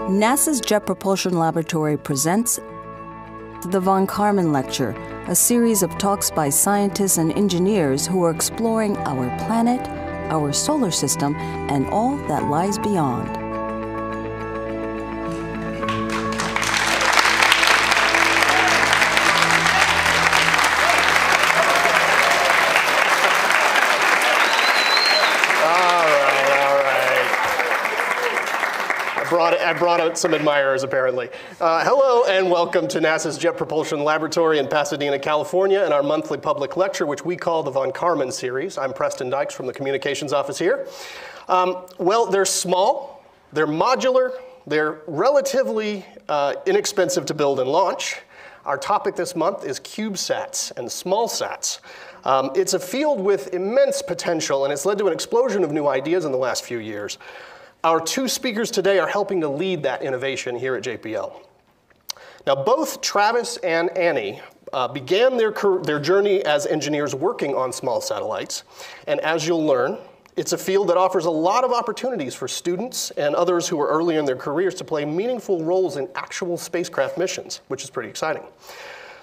NASA's Jet Propulsion Laboratory presents the Von Karman Lecture, a series of talks by scientists and engineers who are exploring our planet, our solar system, and all that lies beyond. I brought out some admirers, apparently. Hello, and welcome to NASA's Jet Propulsion Laboratory in Pasadena, California, and our monthly public lecture, which we call the Von Karman series. I'm Preston Dykes from the communications office here. Well, they're small, they're modular, they're relatively inexpensive to build and launch. Our topic this month is CubeSats and SmallSats. It's a field with immense potential, and it's led to an explosion of new ideas in the last few years. Our two speakers today are helping to lead that innovation here at JPL. Now, both Travis and Annie began their journey as engineers working on small satellites. And as you'll learn, it's a field that offers a lot of opportunities for students and others who are early in their careers to play meaningful roles in actual spacecraft missions, which is pretty exciting.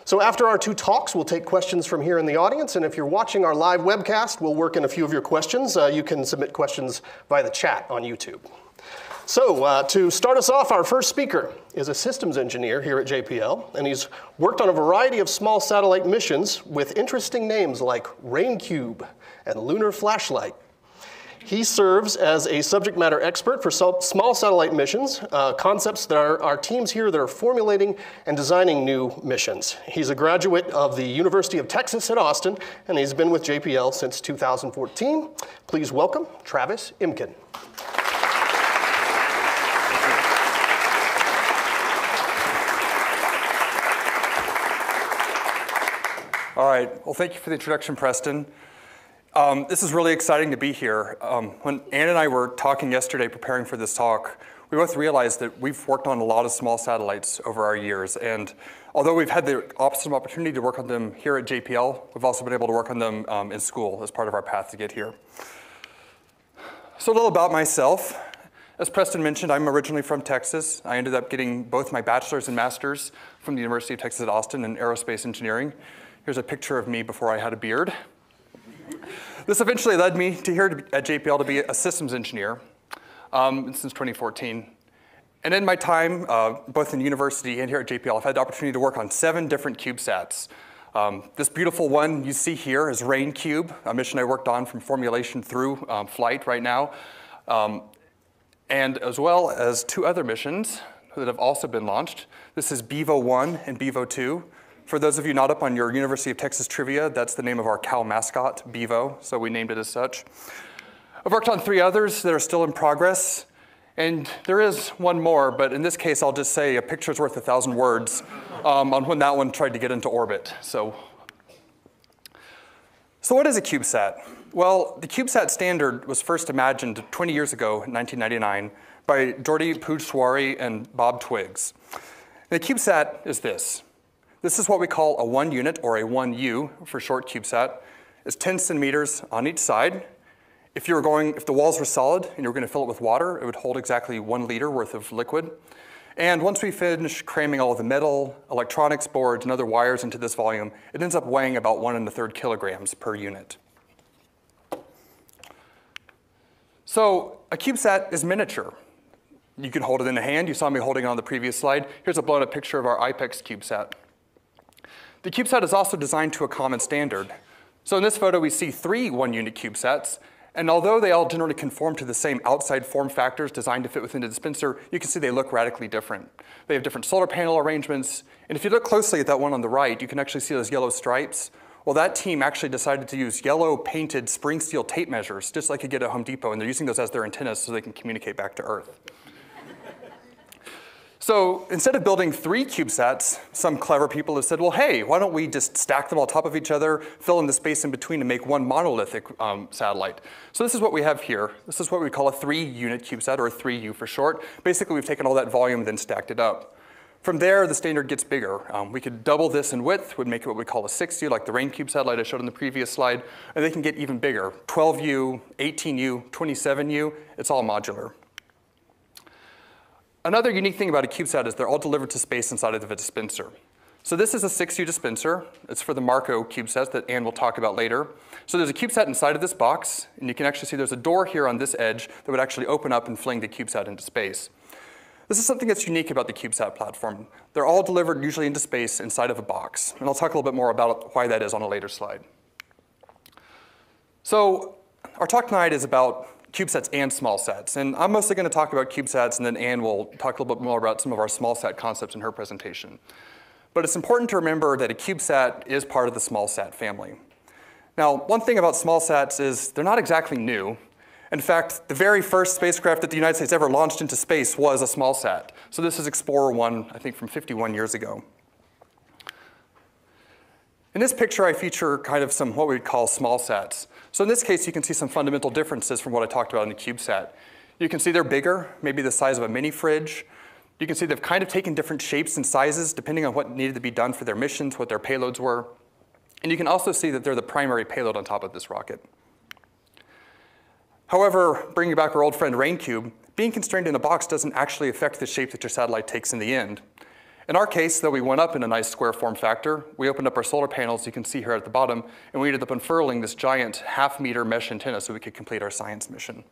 So after our two talks, we'll take questions from here in the audience, and if you're watching our live webcast, we'll work in a few of your questions. You can submit questions via the chat on YouTube. So to start us off, our first speaker is a systems engineer here at JPL, and he's worked on a variety of small satellite missions with interesting names like RainCube and Lunar Flashlight. He serves as a subject matter expert for small satellite missions, concepts that our teams here that are formulating and designing new missions. He's a graduate of the University of Texas at Austin, and he's been with JPL since 2014. Please welcome Travis Imken. All right, well, thank you for the introduction, Preston. This is really exciting to be here. When Ann and I were talking yesterday preparing for this talk, we both realized that we've worked on a lot of small satellites over our years. And although we've had the awesome opportunity to work on them here at JPL, we've also been able to work on them in school as part of our path to get here. So a little about myself. As Preston mentioned, I'm originally from Texas. I ended up getting both my bachelor's and master's from the University of Texas at Austin in aerospace engineering. Here's a picture of me before I had a beard. This eventually led me to here at JPL to be a systems engineer since 2014. And in my time, both in university and here at JPL, I've had the opportunity to work on 7 different CubeSats. This beautiful one you see here is RainCube, a mission I worked on from formulation through flight right now, and as well as 2 other missions that have also been launched. This is Bevo 1 and Bevo 2. For those of you not up on your University of Texas trivia, that's the name of our cow mascot, Bevo, so we named it as such. I've worked on 3 others that are still in progress, and there is one more, but in this case, I'll just say a picture's worth 1,000 words on when that one tried to get into orbit. So what is a CubeSat? Well, the CubeSat standard was first imagined 20 years ago, in 1999, by Jordi Puig-Suari and Bob Twiggs. And the CubeSat is this. This is what we call a 1 unit, or a 1U for short CubeSat. It's 10 centimeters on each side. If the walls were solid and you were going to fill it with water, it would hold exactly 1 liter worth of liquid. And once we finish cramming all of the metal, electronics, boards, and other wires into this volume, it ends up weighing about 1 1/3 kilograms per unit. So a CubeSat is miniature. You can hold it in a hand. You saw me holding it on the previous slide. Here's a blown-up picture of our IPEX CubeSat. The CubeSat is also designed to a common standard. So in this photo, we see 3 1-unit CubeSats. And although they all generally conform to the same outside form factors designed to fit within the dispenser, you can see they look radically different. They have different solar panel arrangements. And if you look closely at that one on the right, you can actually see those yellow stripes. Well, that team actually decided to use yellow painted spring steel tape measures, just like you get at Home Depot, and they're using those as their antennas so they can communicate back to Earth. So instead of building 3 CubeSats, some clever people have said, well, hey, why don't we just stack them on top of each other, fill in the space in between, and make one monolithic satellite? So this is what we have here. This is what we call a 3-unit CubeSat, or a 3U for short. Basically, we've taken all that volume and then stacked it up. From there, the standard gets bigger. We could double this in width, would make it what we call a 6U, like the RainCube satellite I showed on the previous slide, and they can get even bigger. 12U, 18U, 27U, it's all modular. Another unique thing about a CubeSat is they're all delivered to space inside of a dispenser. So this is a 6U dispenser. It's for the Marco CubeSats that Ann will talk about later. So there's a CubeSat inside of this box, and you can actually see there's a door here on this edge that would actually open up and fling the CubeSat into space. This is something that's unique about the CubeSat platform. They're all delivered usually into space inside of a box, and I'll talk a little bit more about why that is on a later slide. So our talk tonight is about CubeSats and SmallSats, and I'm mostly going to talk about CubeSats, and then Ann will talk a little bit more about some of our SmallSat concepts in her presentation. But it's important to remember that a CubeSat is part of the SmallSat family. Now, one thing about SmallSats is they're not exactly new. In fact, the very first spacecraft that the United States ever launched into space was a SmallSat. So this is Explorer 1, I think from 51 years ago. In this picture, I feature kind of some what we would call SmallSats. So in this case, you can see some fundamental differences from what I talked about in the CubeSat. You can see they're bigger, maybe the size of a mini fridge. You can see they've kind of taken different shapes and sizes depending on what needed to be done for their missions, what their payloads were. And you can also see that they're the primary payload on top of this rocket. However, bringing back our old friend RainCube, being constrained in a box doesn't actually affect the shape that your satellite takes in the end. In our case, though we went up in a nice square form factor, we opened up our solar panels, you can see here at the bottom, and we ended up unfurling this giant half-meter mesh antenna so we could complete our science mission.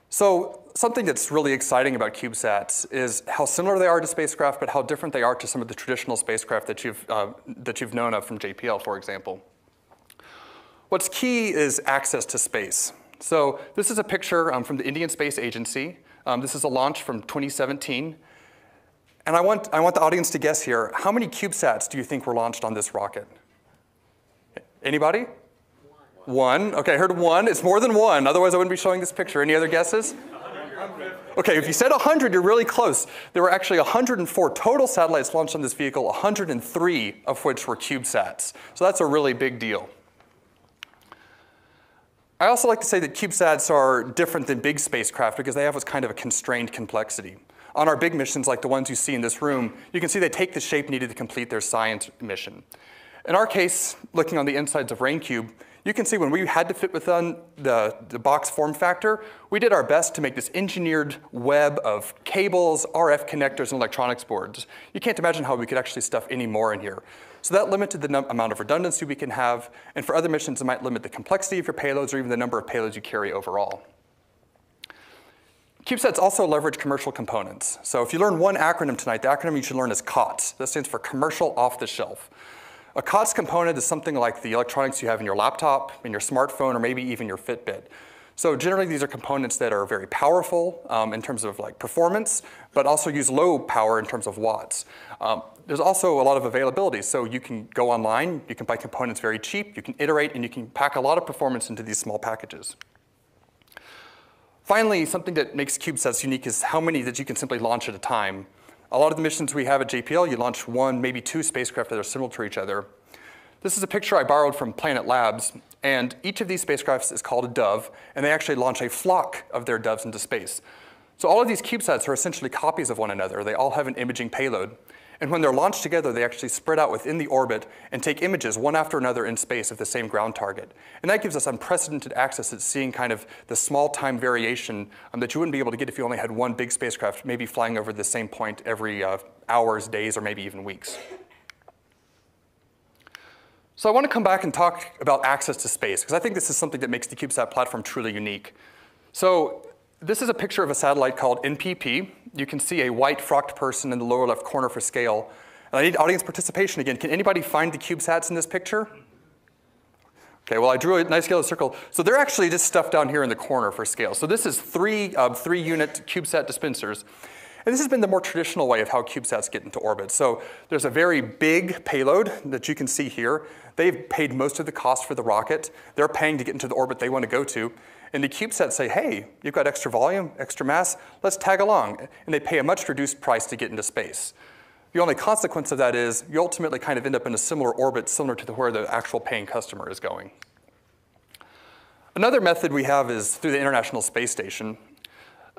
So something that's really exciting about CubeSats is how similar they are to spacecraft, but how different they are to some of the traditional spacecraft that you've known of from JPL, for example. What's key is access to space. So this is a picture from the Indian Space Agency. This is a launch from 2017. And I want the audience to guess here, how many CubeSats do you think were launched on this rocket? Anybody? One. Okay, I heard one. It's more than one. Otherwise, I wouldn't be showing this picture. Any other guesses? 100. Okay, if you said 100, you're really close. There were actually 104 total satellites launched on this vehicle, 103 of which were CubeSats. So that's a really big deal. I also like to say that CubeSats are different than big spacecraft because they have what's kind of a constrained complexity. On our big missions, like the ones you see in this room, you can see they take the shape needed to complete their science mission. In our case, looking on the insides of RainCube, you can see when we had to fit within the box form factor, we did our best to make this engineered web of cables, RF connectors, and electronics boards. You can't imagine how we could actually stuff any more in here. So that limited the amount of redundancy we can have, and for other missions, it might limit the complexity of your payloads or even the number of payloads you carry overall. CubeSats also leverage commercial components. So if you learn one acronym tonight, the acronym you should learn is COTS. That stands for Commercial Off-the-Shelf. A COTS component is something like the electronics you have in your laptop, in your smartphone, or maybe even your Fitbit. So generally, these are components that are very powerful in terms of like performance, but also use low power in terms of watts. There's also a lot of availability. So you can go online, you can buy components very cheap, you can iterate, and you can pack a lot of performance into these small packages. Finally, something that makes CubeSats unique is how many that you can simply launch at a time. A lot of the missions we have at JPL, you launch one, maybe two spacecraft that are similar to each other. This is a picture I borrowed from Planet Labs, and each of these spacecrafts is called a dove, and they actually launch a flock of their doves into space. So all of these CubeSats are essentially copies of one another. They all have an imaging payload. And when they're launched together, they actually spread out within the orbit and take images one after another in space of the same ground target. And that gives us unprecedented access at seeing kind of the small time variation that you wouldn't be able to get if you only had one big spacecraft, maybe flying over the same point every hours, days, or maybe even weeks. So I want to come back and talk about access to space, because I think this is something that makes the CubeSat platform truly unique. So this is a picture of a satellite called NPP. You can see a white frocked person in the lower left corner for scale. And I need audience participation again. Can anybody find the CubeSats in this picture? Okay, well, I drew a nice yellow circle. So they're actually just stuffed down here in the corner for scale. So this is three-unit CubeSat dispensers. And this has been the more traditional way of how CubeSats get into orbit. So there's a very big payload that you can see here. They've paid most of the cost for the rocket. They're paying to get into the orbit they want to go to. And the CubeSats say, hey, you've got extra volume, extra mass, let's tag along. And they pay a much reduced price to get into space. The only consequence of that is you ultimately kind of end up in a similar orbit similar to where the actual paying customer is going. Another method we have is through the International Space Station.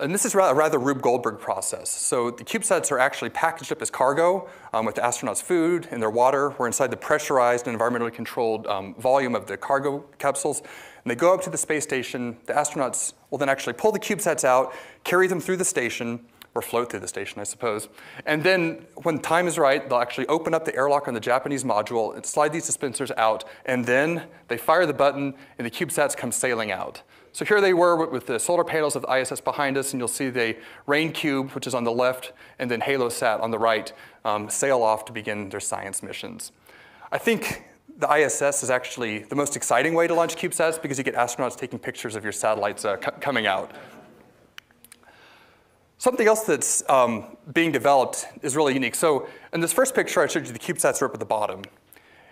And this is a rather Rube Goldberg process. So the CubeSats are actually packaged up as cargo with the astronauts' food and their water. We're inside the pressurized and environmentally controlled volume of the cargo capsules. And they go up to the space station. The astronauts will then actually pull the CubeSats out, carry them through the station, or float through the station, I suppose. And then when time is right, they'll actually open up the airlock on the Japanese module and slide these dispensers out. And then they fire the button, and the CubeSats come sailing out. So here they were with the solar panels of the ISS behind us, and you'll see the RainCube, which is on the left, and then HaloSat on the right, sail off to begin their science missions. I think the ISS is actually the most exciting way to launch CubeSats because you get astronauts taking pictures of your satellites coming out. Something else that's being developed is really unique. So in this first picture, I showed you the CubeSats are up at the bottom.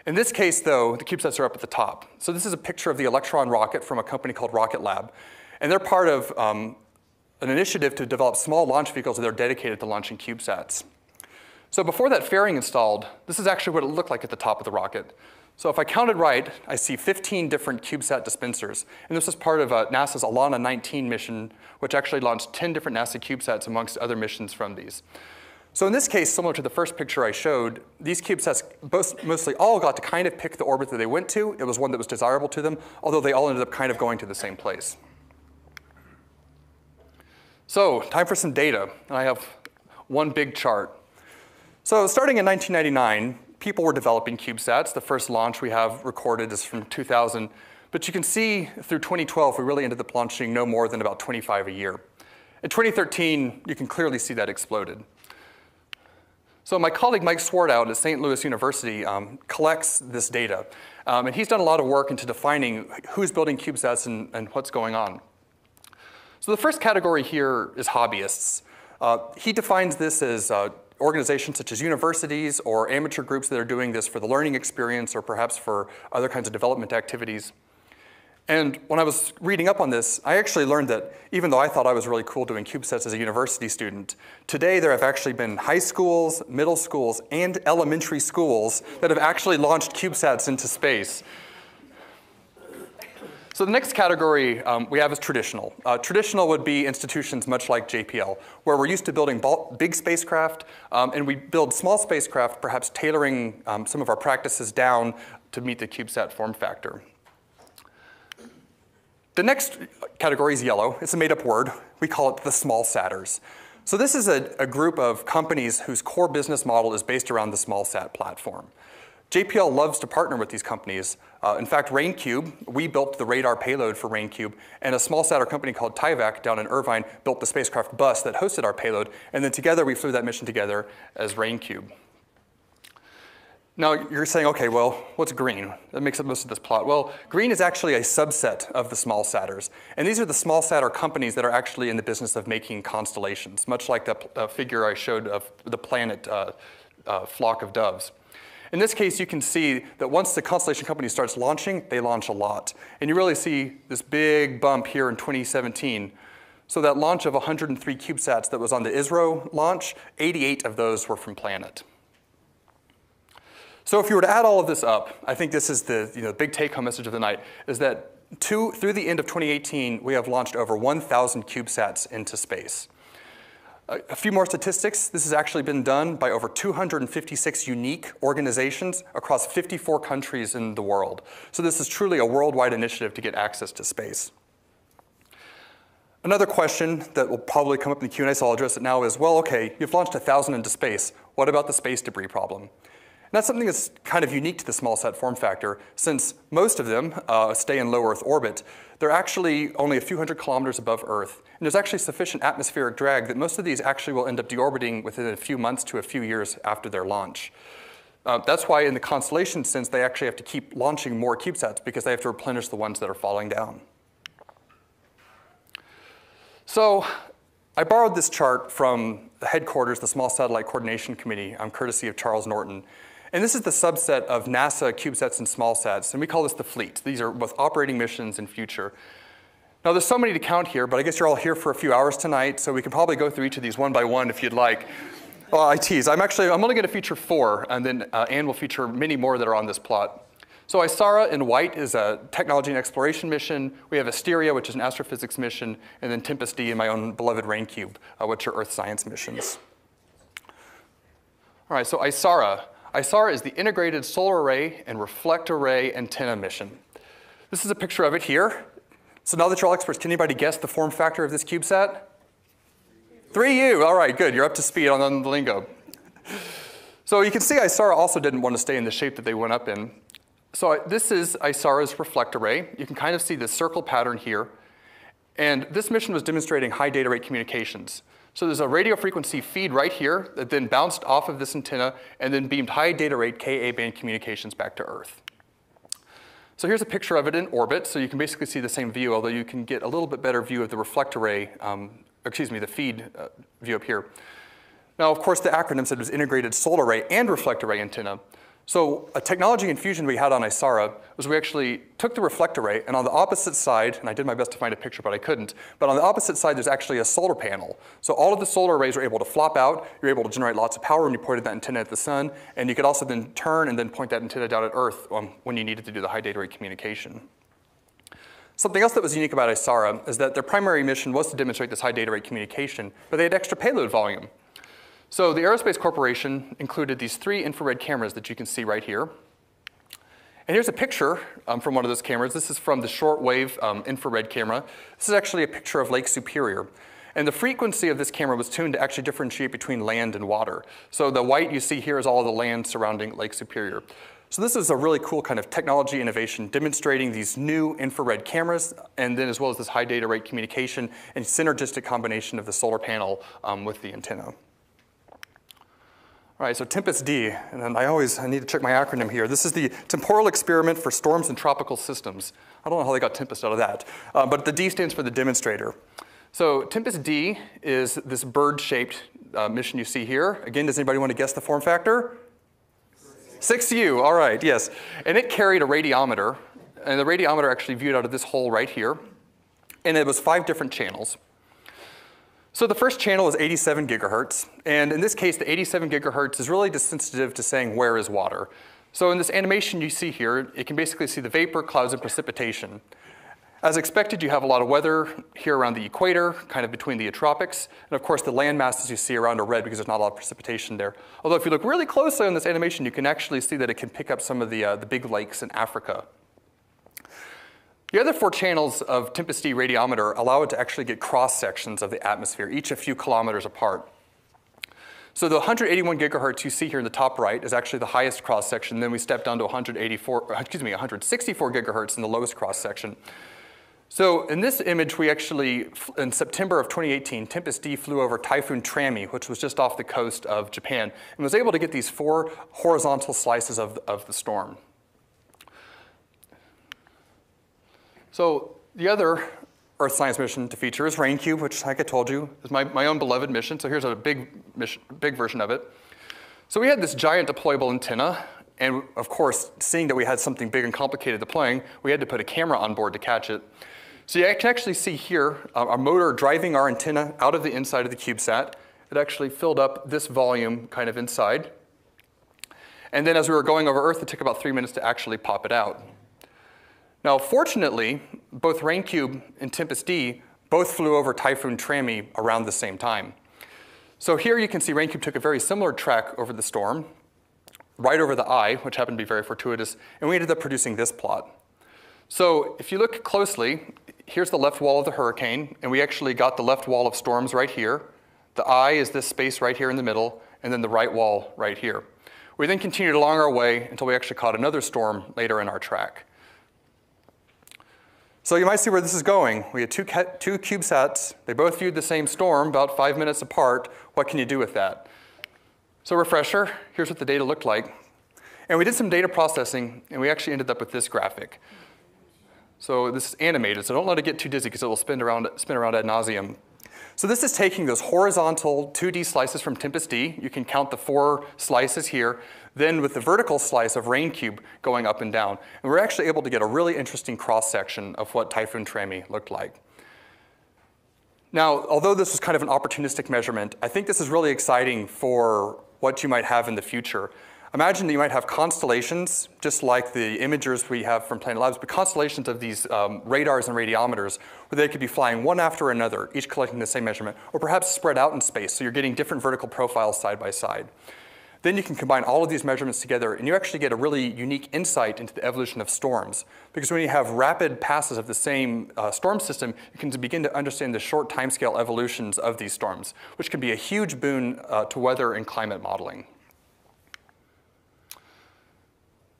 In this case, though, the CubeSats are up at the top. So this is a picture of the Electron rocket from a company called Rocket Lab. And they're part of an initiative to develop small launch vehicles that are dedicated to launching CubeSats. So before that fairing installed, this is actually what it looked like at the top of the rocket. So if I counted right, I see 15 different CubeSat dispensers. And this is part of NASA's Alana 19 mission, which actually launched 10 different NASA CubeSats amongst other missions from these. So in this case, similar to the first picture I showed, these CubeSats mostly all got to kind of pick the orbit that they went to. It was one that was desirable to them, although they all ended up kind of going to the same place. So time for some data. And I have one big chart. So starting in 1999, people were developing CubeSats. The first launch we have recorded is from 2000. But you can see through 2012, we really ended up launching no more than about 25 a year. In 2013, you can clearly see that exploded. So my colleague Mike Swartout at St. Louis University collects this data. And he's done a lot of work into defining who's building CubeSats and what's going on. So the first category here is hobbyists. He defines this as organizations such as universities or amateur groups that are doing this for the learning experience or perhaps for other kinds of development activities. And when I was reading up on this, I actually learned that even though I thought I was really cool doing CubeSats as a university student, today there have actually been high schools, middle schools, and elementary schools that have actually launched CubeSats into space. So the next category we have is traditional. Traditional would be institutions much like JPL, where we're used to building big spacecraft, and we build small spacecraft, perhaps tailoring some of our practices down to meet the CubeSat form factor. The next category is yellow. It's a made-up word. We call it the SmallSatters. So this is a group of companies whose core business model is based around the SmallSat platform. JPL loves to partner with these companies. In fact, RainCube, we built the radar payload for RainCube, and a SmallSatter company called Tyvak down in Irvine built the spacecraft bus that hosted our payload, and then together we flew that mission together as RainCube. Now, you're saying, okay, well, what's green? That makes up most of this plot. Well, green is actually a subset of the SmallSatters. And these are the SmallSatter companies that are actually in the business of making constellations, much like the figure I showed of the planet flock of doves. In this case, you can see that once the constellation company starts launching, they launch a lot. And you really see this big bump here in 2017. So that launch of 103 CubeSats that was on the ISRO launch, 88 of those were from Planet. So if you were to add all of this up, I think this is the big take-home message of the night, is that through the end of 2018, we have launched over 1,000 CubeSats into space. A few more statistics. This has actually been done by over 256 unique organizations across 54 countries in the world. So this is truly a worldwide initiative to get access to space. Another question that will probably come up in the Q&A, so I'll address it now, is, well, okay, you've launched 1,000 into space. What about the space debris problem? And that's something that's kind of unique to the SmallSat form factor. Since most of them stay in low Earth orbit, they're actually only a few hundred kilometers above Earth. And there's actually sufficient atmospheric drag that most of these actually will end up deorbiting within a few months to a few years after their launch. That's why in the constellation sense, they actually have to keep launching more CubeSats because they have to replenish the ones that are falling down. So I borrowed this chart from the headquarters, the Small Satellite Coordination Committee, courtesy of Charles Norton. And this is the subset of NASA CubeSats and SmallSats, and we call this the fleet. These are both operating missions and future. Now, there's so many to count here, but I guess you're all here for a few hours tonight, so we can probably go through each of these one by one if you'd like. Well, I tease. I'm only going to feature 4, and then Anne will feature many more that are on this plot. So ISARA in white is a technology and exploration mission. We have Asteria, which is an astrophysics mission, and then Tempest-D and my own beloved RainCube, which are Earth science missions. All right, so ISARA. ISARA is the Integrated Solar Array and Reflect Array Antenna mission. This is a picture of it here. So now that you're all experts, can anybody guess the form factor of this CubeSat? 3U, all right, good, you're up to speed on the lingo. So you can see ISARA also didn't want to stay in the shape that they went up in. So this is ISARA's reflect array. You can kind of see the circle pattern here. And this mission was demonstrating high data rate communications. So there's a radio frequency feed right here that then bounced off of this antenna and then beamed high data rate Ka band communications back to Earth. So here's a picture of it in orbit. So you can basically see the same view, although you can get a little bit better view of the reflect array, the feed view up here. Now, of course, the acronym said it was Integrated Solar Array and Reflect Array Antenna. So a technology infusion we had on ISARA was we actually took the reflect array, and on the opposite side, and I did my best to find a picture, but I couldn't, but on the opposite side, there's actually a solar panel. So all of the solar arrays are able to flop out. You're able to generate lots of power when you pointed that antenna at the sun, and you could also then turn and then point that antenna down at Earth when you needed to do the high data rate communication. Something else that was unique about ISARA is that their primary mission was to demonstrate this high data rate communication, but they had extra payload volume. So the Aerospace Corporation included these 3 infrared cameras that you can see right here. And here's a picture from one of those cameras. This is from the shortwave infrared camera. This is actually a picture of Lake Superior. And the frequency of this camera was tuned to actually differentiate between land and water. So the white you see here is all the land surrounding Lake Superior. So this is a really cool kind of technology innovation demonstrating these new infrared cameras and then as well as this high data rate communication and synergistic combination of the solar panel with the antenna. All right, so Tempest-D, and then I need to check my acronym here. This is the Temporal Experiment for Storms and Tropical Systems. I don't know how they got Tempest out of that, but the D stands for the demonstrator. So Tempest-D is this bird-shaped mission you see here. Again, does anybody want to guess the form factor? 6U, all right, yes. And it carried a radiometer, and the radiometer actually viewed out of this hole right here, and it was 5 different channels. So the first channel is 87 gigahertz, and in this case, the 87 gigahertz is really just sensitive to saying where is water. So in this animation you see here, it can basically see the vapor, clouds, and precipitation. As expected, you have a lot of weather here around the equator, kind of between the tropics, and of course the land masses you see around are red because there's not a lot of precipitation there. Although if you look really closely on this animation, you can actually see that it can pick up some of the big lakes in Africa. The other 4 channels of Tempest-D radiometer allow it to actually get cross-sections of the atmosphere, each a few kilometers apart. So the 181 gigahertz you see here in the top right is actually the highest cross-section. Then we step down to 164 gigahertz in the lowest cross-section. So in this image, we actually, in September of 2018, Tempest-D flew over Typhoon Trami, which was just off the coast of Japan, and was able to get these 4 horizontal slices of the storm. So the other Earth science mission to feature is RainCube, which, like I told you, is my own beloved mission. So here's a big version of it. So we had this giant deployable antenna, and of course, seeing that we had something big and complicated deploying, we had to put a camera on board to catch it. So you can actually see here our motor driving our antenna out of the inside of the CubeSat. It actually filled up this volume kind of inside. And then as we were going over Earth, it took about 3 minutes to actually pop it out. Now, fortunately, both RainCube and Tempest-D both flew over Typhoon Trami around the same time. So here you can see RainCube took a very similar track over the storm, right over the eye, which happened to be very fortuitous, and we ended up producing this plot. So if you look closely, here's the left wall of the hurricane, and we actually got the left wall of storms right here. The eye is this space right here in the middle, and then the right wall right here. We then continued along our way until we actually caught another storm later in our track. So you might see where this is going. We had two CubeSats. They both viewed the same storm about 5 minutes apart. What can you do with that? So refresher, here's what the data looked like. And we did some data processing, and we actually ended up with this graphic. So this is animated, so don't let it get too dizzy because it will spin around ad nauseum. So this is taking those horizontal 2D slices from Tempest-D. You can count the 4 slices here. Then with the vertical slice of RainCube going up and down. And we're actually able to get a really interesting cross-section of what Typhoon Trami looked like. Now, although this was kind of an opportunistic measurement, I think this is really exciting for what you might have in the future. Imagine that you might have constellations, just like the imagers we have from Planet Labs, but constellations of these radars and radiometers where they could be flying one after another, each collecting the same measurement, or perhaps spread out in space, so you're getting different vertical profiles side by side. Then you can combine all of these measurements together, and you actually get a really unique insight into the evolution of storms. Because when you have rapid passes of the same storm system, you can begin to understand the short timescale evolutions of these storms, which can be a huge boon to weather and climate modeling.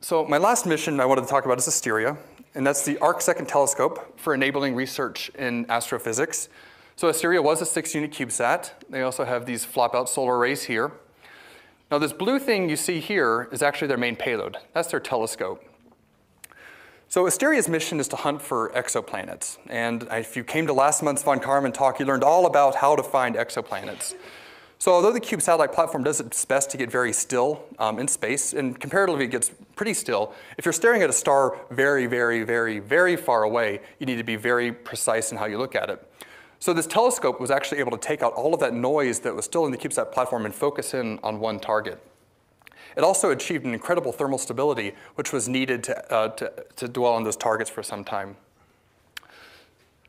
So my last mission I wanted to talk about is Asteroid, and that's the ARC-2 telescope for enabling research in astrophysics. So Asteroid was a 6-unit CubeSat. They also have these flop-out solar arrays here. Now this blue thing you see here is actually their main payload. That's their telescope. So Asteria's mission is to hunt for exoplanets. And if you came to last month's Von Karman talk, you learned all about how to find exoplanets. So although the Cube satellite platform does its best to get very still in space, and comparatively it gets pretty still, if you're staring at a star very, very, very, very far away, you need to be very precise in how you look at it. So this telescope was actually able to take out all of that noise that was still in the CubeSat platform and focus in on one target. It also achieved an incredible thermal stability, which was needed to dwell on those targets for some time.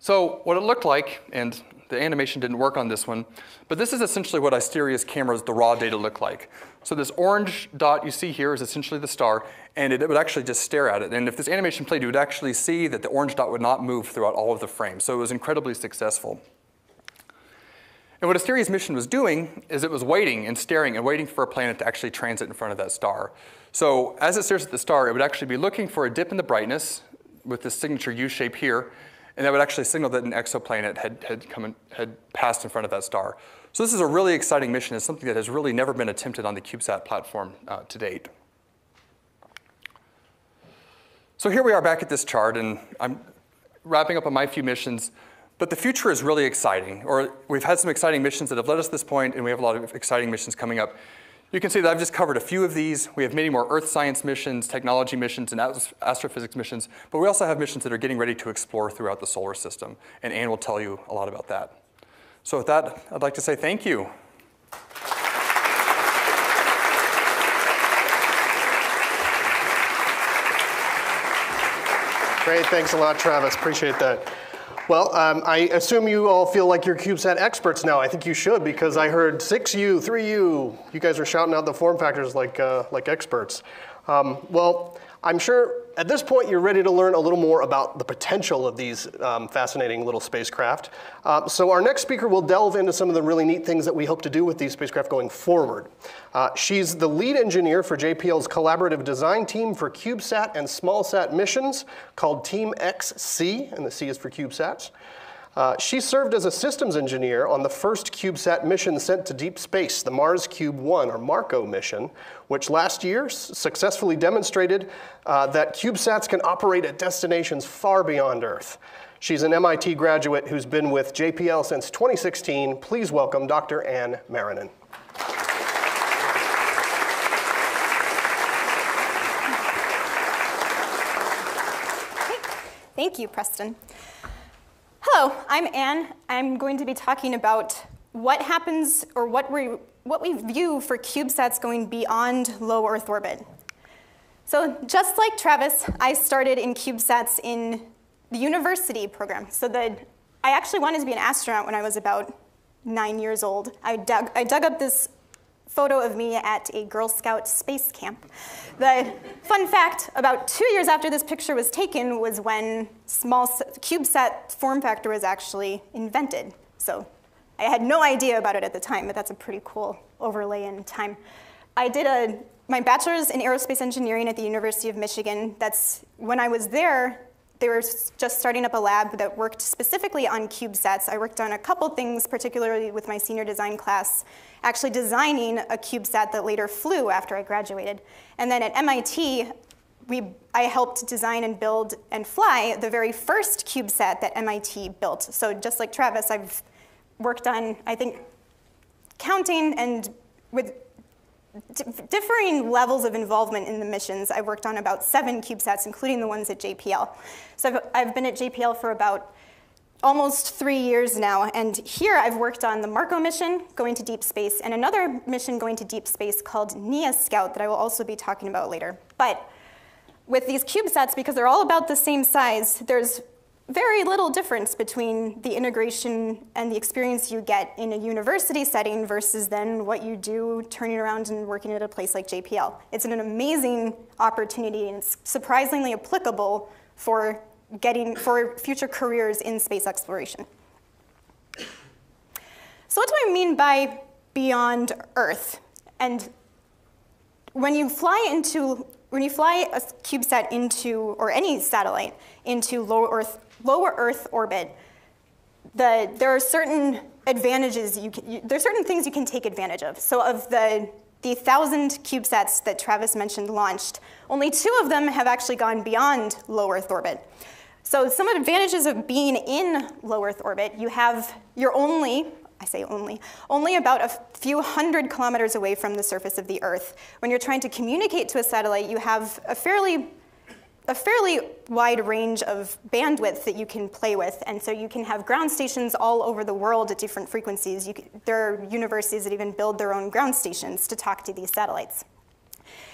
So what it looked like, and the animation didn't work on this one, but this is essentially what Asteria's cameras, the raw data, look like. So this orange dot you see here is essentially the star, and it would actually just stare at it. And if this animation played, you would actually see that the orange dot would not move throughout all of the frames. So it was incredibly successful. And what Asteria's mission was doing is it was waiting and staring and waiting for a planet to actually transit in front of that star. So as it stares at the star, it would actually be looking for a dip in the brightness with this signature U shape here, and that would actually signal that an exoplanet had passed in front of that star. So this is a really exciting mission. It's something that has really never been attempted on the CubeSat platform to date. So here we are back at this chart, and I'm wrapping up on my few missions. But the future is really exciting, or we've had some exciting missions that have led us to this point, and we have a lot of exciting missions coming up. You can see that I've just covered a few of these. We have many more Earth science missions, technology missions, and astrophysics missions, but we also have missions that are getting ready to explore throughout the solar system, and Anne will tell you a lot about that. So with that, I'd like to say thank you. Great, thanks a lot, Travis. Appreciate that. Well, I assume you all feel like you're CubeSat experts now. I think you should, because I heard 6U, 3U. You guys are shouting out the form factors like experts. Well, I'm sure at this point you're ready to learn a little more about the potential of these fascinating little spacecraft. So our next speaker will delve into some of the really neat things that we hope to do with these spacecraft going forward. She's the lead engineer for JPL's collaborative design team for CubeSat and SmallSat missions called Team XC, and the C is for CubeSats. She served as a systems engineer on the first CubeSat mission sent to deep space, the Mars Cube 1, or MARCO mission, which last year successfully demonstrated that CubeSats can operate at destinations far beyond Earth. She's an MIT graduate who's been with JPL since 2016. Please welcome Dr. Anne Marinan. Thank you, Preston. Hello, I'm Anne. I'm going to be talking about what happens, or what we view for CubeSats going beyond low Earth orbit. So just like Travis, I started in CubeSats in the university program. So I actually wanted to be an astronaut when I was about 9 years old. I dug up this photo of me at a Girl Scout space camp. The fun fact, about 2 years after this picture was taken was when CubeSat form factor was actually invented. So I had no idea about it at the time, but that's a pretty cool overlay in time. I did my bachelor's in aerospace engineering at the University of Michigan. That's when I was there, they were just starting up a lab that worked specifically on CubeSats. I worked on a couple things, particularly with my senior design class, actually designing a CubeSat that later flew after I graduated. And then at MIT, I helped design and build and fly the very first CubeSat that MIT built. So just like Travis, I've worked on, I think, counting and with differing levels of involvement in the missions. I worked on about 7 CubeSats, including the ones at JPL. So I've been at JPL for about almost 3 years now, and here I've worked on the Marco mission, going to deep space, and another mission going to deep space called NEA Scout that I will also be talking about later. But with these CubeSats, because they're all about the same size, there's very little difference between the integration and the experience you get in a university setting versus then what you do turning around and working at a place like JPL. It's an amazing opportunity, and it's surprisingly applicable for future careers in space exploration. So what do I mean by beyond Earth? And when you fly a CubeSat into, or any satellite, into lower Earth orbit, there are certain advantages, there are certain things you can take advantage of. So of the 1,000 CubeSats that Travis mentioned launched, only 2 of them have actually gone beyond low Earth orbit. So some of the advantages of being in low Earth orbit, you're only about a few hundred kilometers away from the surface of the Earth. When you're trying to communicate to a satellite, you have a fairly wide range of bandwidth that you can play with, and so you can have ground stations all over the world at different frequencies. There are universities that even build their own ground stations to talk to these satellites.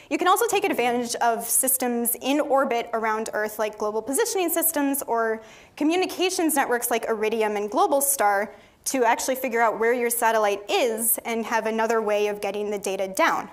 You can also take advantage of systems in orbit around Earth, like global positioning systems, or communications networks like Iridium and Globalstar, to actually figure out where your satellite is and have another way of getting the data down.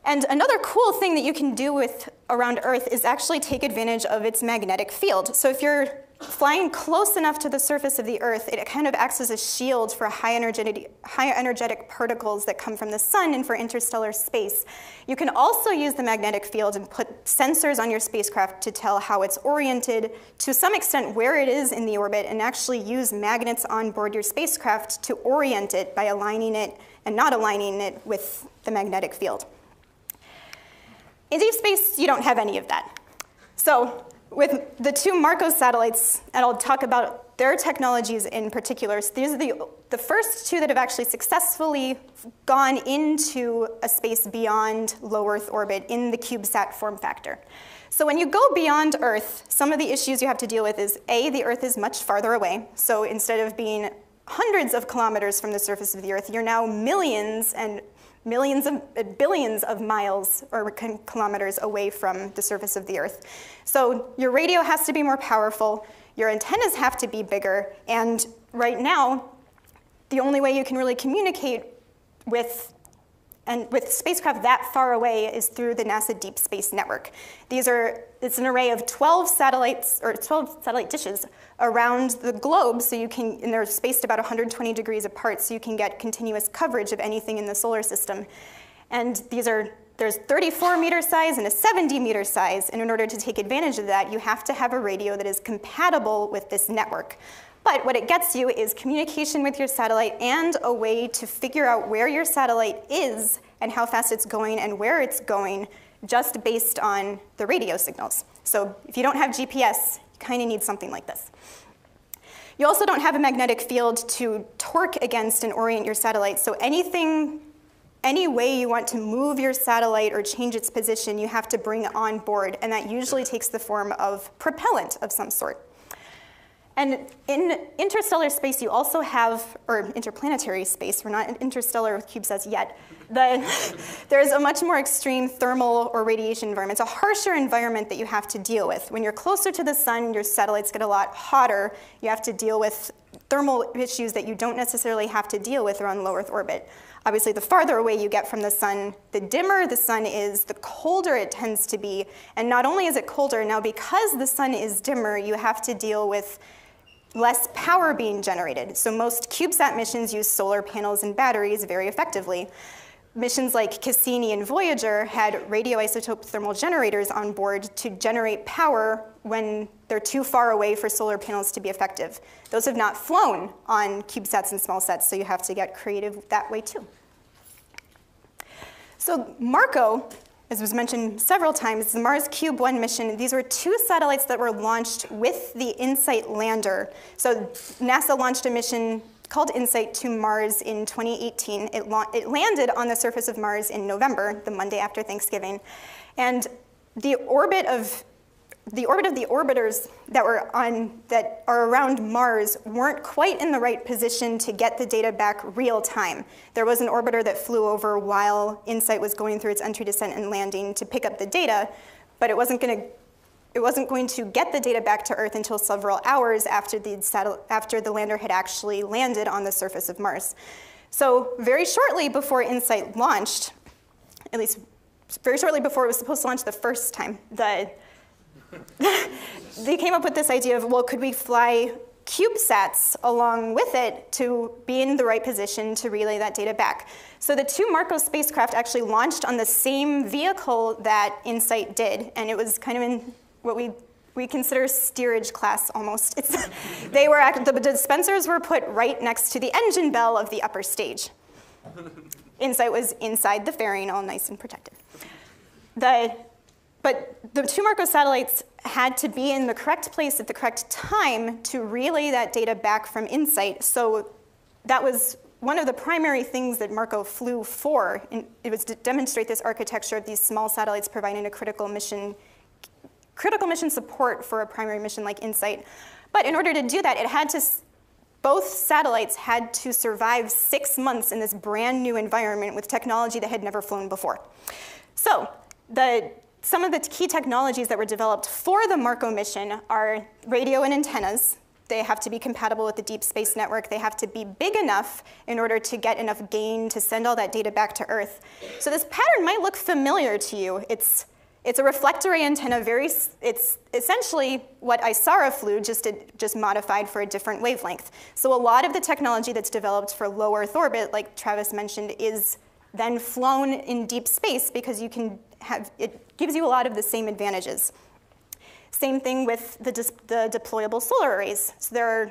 And another cool thing that you can do around Earth is actually take advantage of its magnetic field. So if you're flying close enough to the surface of the Earth, it kind of acts as a shield for high energetic particles that come from the sun and for interstellar space. You can also use the magnetic field and put sensors on your spacecraft to tell how it's oriented, to some extent where it is in the orbit, and actually use magnets on board your spacecraft to orient it by aligning it and not aligning it with the magnetic field. In deep space, you don't have any of that. So with the 2 Marco satellites, and I'll talk about their technologies in particular, so these are the first 2 that have actually successfully gone into a space beyond low Earth orbit in the CubeSat form factor. So when you go beyond Earth, some of the issues you have to deal with is, A, the Earth is much farther away. So instead of being hundreds of kilometers from the surface of the Earth, you're now billions of miles or kilometers away from the surface of the Earth. So your radio has to be more powerful, your antennas have to be bigger, and right now, the only way you can really communicate with spacecraft that far away is through the NASA Deep Space Network. It's an array of 12 satellites, or 12 satellite dishes around the globe, and they're spaced about 120 degrees apart, so you can get continuous coverage of anything in the solar system. And there's 34-meter size and a 70-meter size, and in order to take advantage of that, you have to have a radio that is compatible with this network. But what it gets you is communication with your satellite and a way to figure out where your satellite is and how fast it's going and where it's going, just based on the radio signals. So if you don't have GPS, you kind of need something like this. You also don't have a magnetic field to torque against and orient your satellite. So any way you want to move your satellite or change its position, you have to bring it on board, and that usually takes the form of propellant of some sort. And in interstellar space, you also have, or interplanetary space, we're not in interstellar with CubeSats yet, there's a much more extreme thermal or radiation environment. It's a harsher environment that you have to deal with. When you're closer to the sun, your satellites get a lot hotter. You have to deal with thermal issues that you don't necessarily have to deal with around low Earth orbit. Obviously, the farther away you get from the sun, the dimmer the sun is, the colder it tends to be. And not only is it colder, now because the sun is dimmer, you have to deal with less power being generated. So most CubeSat missions use solar panels and batteries very effectively. Missions like Cassini and Voyager had radioisotope thermal generators on board to generate power when they're too far away for solar panels to be effective. Those have not flown on CubeSats and SmallSats, so you have to get creative that way too. So Marco, as was mentioned several times, the Mars Cube 1 mission, these were 2 satellites that were launched with the InSight lander. So NASA launched a mission called InSight to Mars in 2018. It landed on the surface of Mars in November, the Monday after Thanksgiving. And the orbit of the orbit of the orbiters that are around Mars weren't quite in the right position to get the data back real time. There was an orbiter that flew over while InSight was going through its entry, descent, and landing to pick up the data, but it wasn't going to get the data back to Earth until several hours after the lander had actually landed on the surface of Mars. So very shortly before InSight launched, at least very shortly before it was supposed to launch the first time, they came up with this idea of, well, could we fly CubeSats along with it to be in the right position to relay that data back? So the two MARCO spacecraft actually launched on the same vehicle that InSight did, and it was kind of in what we consider steerage class almost. The dispensers were put right next to the engine bell of the upper stage. InSight was inside the fairing, all nice and protected. But the two MARCO satellites had to be in the correct place at the correct time to relay that data back from InSight. So that was one of the primary things that MARCO flew for. And it was to demonstrate this architecture of these small satellites providing a critical mission support for a primary mission like InSight. But in order to do that, both satellites had to survive 6 months in this brand new environment with technology that had never flown before. So some of the key technologies that were developed for the MARCO mission are radio and antennas. They have to be compatible with the Deep Space Network. They have to be big enough in order to get enough gain to send all that data back to Earth. So this pattern might look familiar to you. It's a reflector array antenna. It's essentially what ISARA flew, just modified for a different wavelength. So a lot of the technology that's developed for low Earth orbit, like Travis mentioned, is then flown in deep space because it gives you a lot of the same advantages. Same thing with the deployable solar arrays. So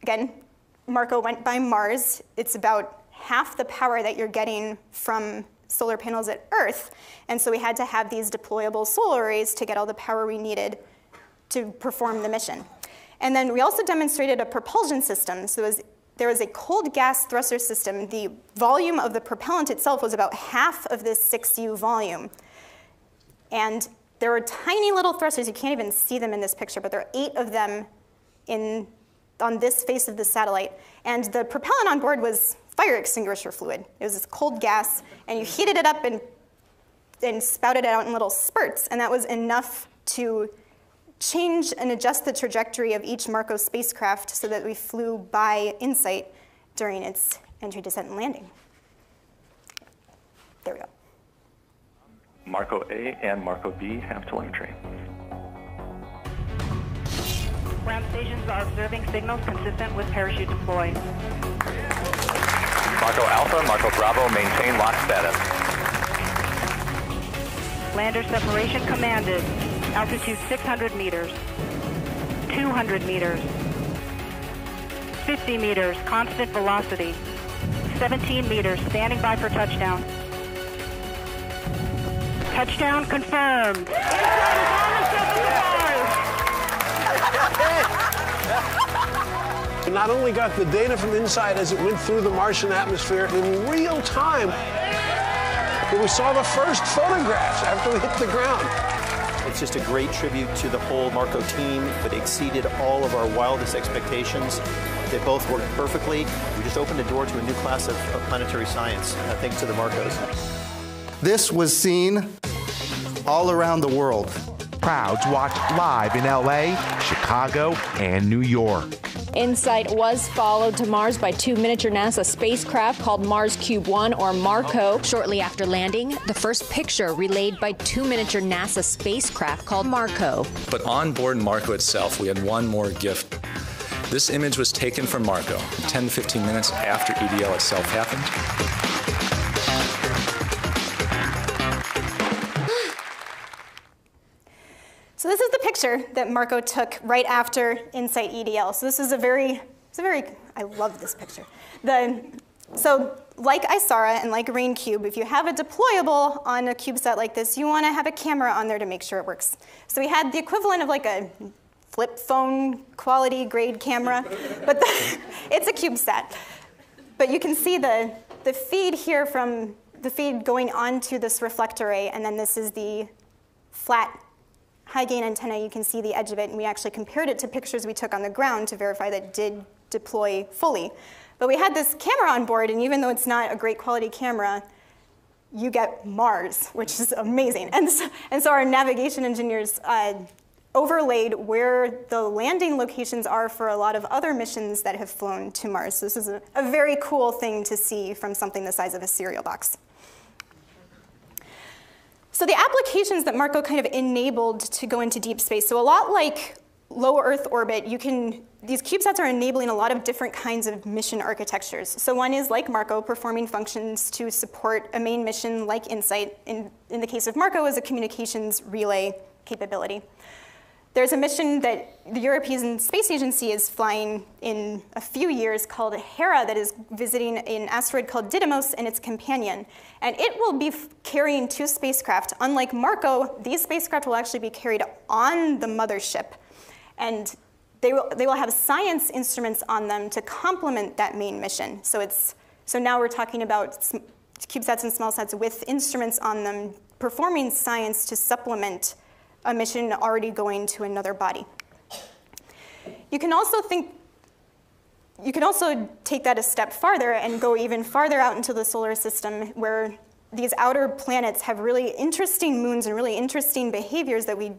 again, MARCO went by Mars. It's about half the power that you're getting from solar panels at Earth. And so we had to have these deployable solar arrays to get all the power we needed to perform the mission. And then we also demonstrated a propulsion system. So there was a cold gas thruster system. The volume of the propellant itself was about half of this 6U volume. And there were tiny little thrusters. You can't even see them in this picture, but there are 8 of them on this face of the satellite. And the propellant on board was fire extinguisher fluid. It was this cold gas, and you heated it up and spouted it out in little spurts. And that was enough to change and adjust the trajectory of each MARCO spacecraft so that we flew by InSight during its entry, descent, and landing. There we go. MARCO A and MARCO B have telemetry. Ground stations are observing signals consistent with parachute deploy. MARCO Alpha, MARCO Bravo, maintain lock status. Lander separation commanded. Altitude 600 meters. 200 meters. 50 meters, constant velocity. 17 meters, standing by for touchdown. Touchdown confirmed. We not only got the data from InSight as it went through the Martian atmosphere in real time, but we saw the first photographs after we hit the ground. It's just a great tribute to the whole MARCO team. It exceeded all of our wildest expectations. They both worked perfectly. We just opened the door to a new class of planetary science, thanks to the MARCOs. This was seen all around the world. Crowds watched live in LA, Chicago, and New York. InSight was followed to Mars by 2 miniature NASA spacecraft called Mars Cube 1 or MARCO. Shortly after landing, the first picture relayed by 2 miniature NASA spacecraft called MARCO. But on board MARCO itself, we had one more gift. This image was taken from MARCO 10 to 15 minutes after EDL itself happened. So this is the picture that MARCO took right after InSight EDL. So this is I love this picture. So like ISARA and like RainCube, if you have a deployable on a CubeSat like this, you want to have a camera on there to make sure it works. So we had the equivalent of like a flip phone quality grade camera, but it's a CubeSat. But you can see the feed here from the feed going onto this reflector array, and then this is the flat high-gain antenna, you can see the edge of it, and we actually compared it to pictures we took on the ground to verify that it did deploy fully. But we had this camera on board, and even though it's not a great quality camera, you get Mars, which is amazing. And so our navigation engineers overlaid where the landing locations are for a lot of other missions that have flown to Mars. So this is a very cool thing to see from something the size of a cereal box. So the applications that Marco kind of enabled to go into deep space, so a lot like low Earth orbit, these CubeSats are enabling a lot of different kinds of mission architectures. So one is, like Marco, performing functions to support a main mission like InSight. In the case of Marco, is a communications relay capability. There's a mission that the European Space Agency is flying in a few years called Hera that is visiting an asteroid called Didymos and its companion. And it will be carrying 2 spacecraft. Unlike Marco, these spacecraft will actually be carried on the mothership. And they will have science instruments on them to complement that main mission. So now we're talking about CubeSats and SmallSats with instruments on them performing science to supplement a mission already going to another body. You can also take that a step farther and go even farther out into the solar system, where these outer planets have really interesting moons and really interesting behaviors that we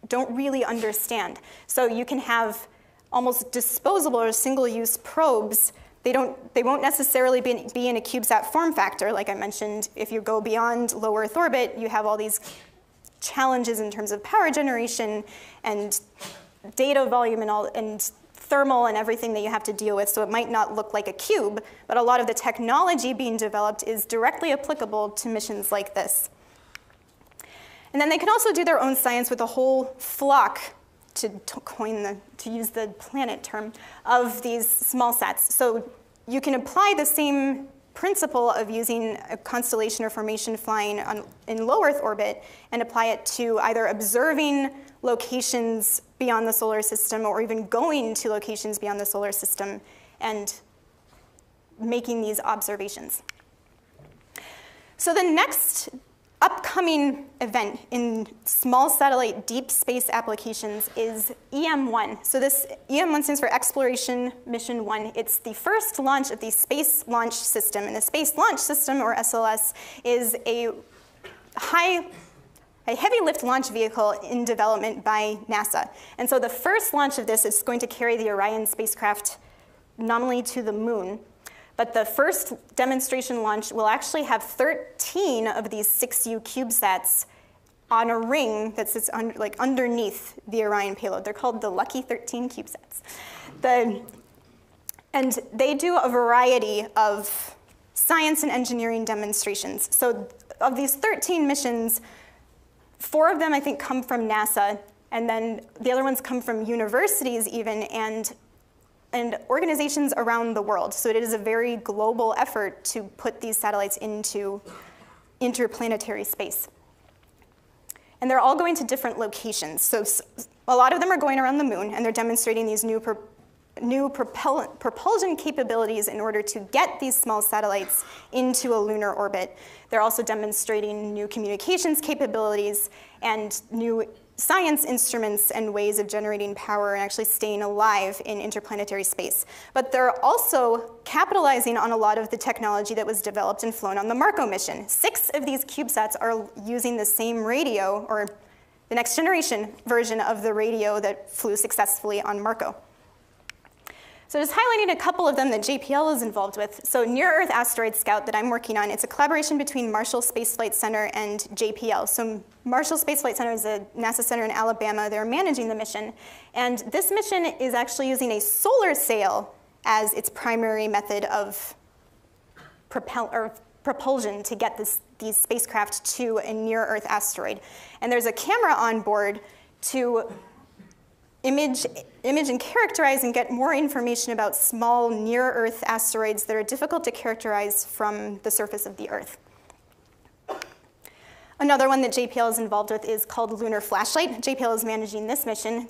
don't really understand. So you can have almost disposable or single-use probes. They won't necessarily be in a CubeSat form factor, like I mentioned. If you go beyond low Earth orbit, you have all these challenges in terms of power generation and data volume and thermal and everything that you have to deal with. So it might not look like a cube, but a lot of the technology being developed is directly applicable to missions like this. And then they can also do their own science with a whole flock, to use the planet term, of these small sats. So you can apply the same principle of using a constellation or formation flying in low Earth orbit and apply it to either observing locations beyond the solar system or even going to locations beyond the solar system and making these observations. So the next upcoming event in small satellite deep space applications is EM1. So this EM1 stands for Exploration Mission 1. It's the first launch of the Space Launch System. And the Space Launch System, or SLS, is a heavy lift launch vehicle in development by NASA. And so the first launch of this is going to carry the Orion spacecraft nominally to the moon. But the first demonstration launch will actually have 13 of these 6U CubeSats on a ring that sits underneath the Orion payload. They're called the Lucky 13 CubeSats. And they do a variety of science and engineering demonstrations. So of these 13 missions, 4 of them, I think, come from NASA, and then the other ones come from universities even, and organizations around the world. So it is a very global effort to put these satellites into interplanetary space. And they're all going to different locations. So a lot of them are going around the moon, and they're demonstrating these new propulsion capabilities in order to get these small satellites into a lunar orbit. They're also demonstrating new communications capabilities and new science instruments and ways of generating power and actually staying alive in interplanetary space. But they're also capitalizing on a lot of the technology that was developed and flown on the Marco mission. 6 of these CubeSats are using the same radio, or the next generation version of the radio that flew successfully on Marco. So just highlighting a couple of them that JPL is involved with. So Near-Earth Asteroid Scout that I'm working on, it's a collaboration between Marshall Space Flight Center and JPL. So Marshall Space Flight Center is a NASA center in Alabama. They're managing the mission. And this mission is actually using a solar sail as its primary method of propulsion to get these spacecraft to a near-Earth asteroid. And there's a camera on board to image and characterize and get more information about small near-Earth asteroids that are difficult to characterize from the surface of the Earth. Another one that JPL is involved with is called Lunar Flashlight. JPL is managing this mission.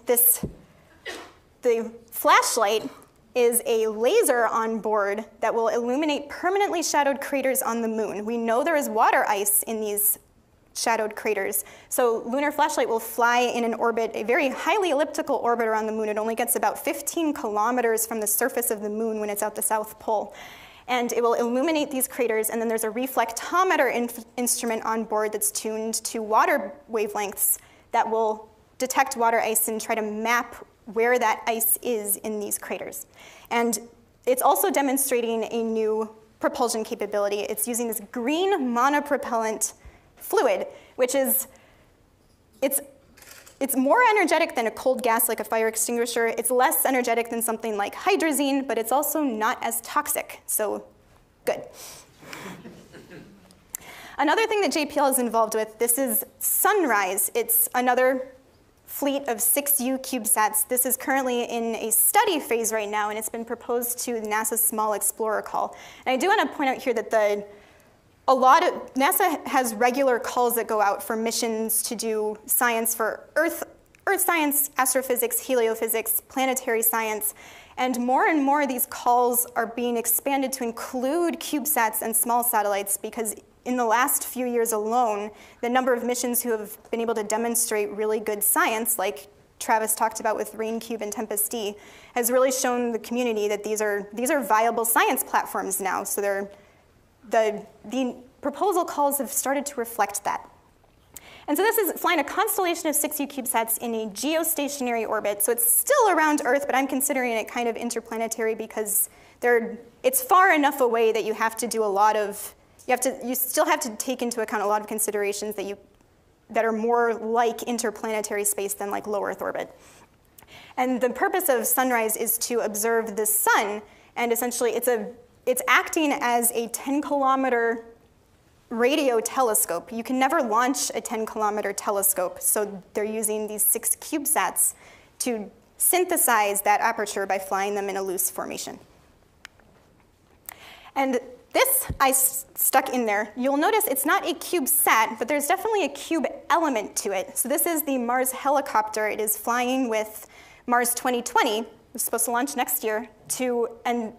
The flashlight is a laser on board that will illuminate permanently shadowed craters on the moon. We know there is water ice in these shadowed craters. So lunar flashlight will fly in an orbit, a very highly elliptical orbit around the moon. It only gets about 15 kilometers from the surface of the moon when it's at the South Pole. And it will illuminate these craters, and then there's a reflectometer instrument on board that's tuned to water wavelengths that will detect water ice and try to map where that ice is in these craters. And it's also demonstrating a new propulsion capability. It's using this green monopropellant fluid, which is, it's more energetic than a cold gas like a fire extinguisher. It's less energetic than something like hydrazine, but it's also not as toxic, so good. Another thing that JPL is involved with, this is Sunrise. It's another fleet of 6U CubeSats. This is currently in a study phase right now, and it's been proposed to NASA's Small Explorer Call. And I do want to point out here that NASA has regular calls that go out for missions to do science for Earth science, astrophysics, heliophysics, planetary science, and more of these calls are being expanded to include CubeSats and small satellites, because in the last few years alone, the number of missions who have been able to demonstrate really good science, like Travis talked about with RainCube and Tempest-D, has really shown the community that these are viable science platforms now. So the proposal calls have started to reflect that. And so this is flying a constellation of 6U CubeSats in a geostationary orbit. So it's still around Earth, but I'm considering it kind of interplanetary because it's far enough away that you have to do a lot of, you still have to take into account a lot of considerations that are more like interplanetary space than like low Earth orbit. And the purpose of Sunrise is to observe the sun, and essentially it's acting as a 10-kilometer radio telescope. You can never launch a 10-kilometer telescope, so they're using these 6 CubeSats to synthesize that aperture by flying them in a loose formation. And this I stuck in there. You'll notice it's not a CubeSat, but there's definitely a cube element to it. So this is the Mars helicopter. It is flying with Mars 2020. It's supposed to launch next year. And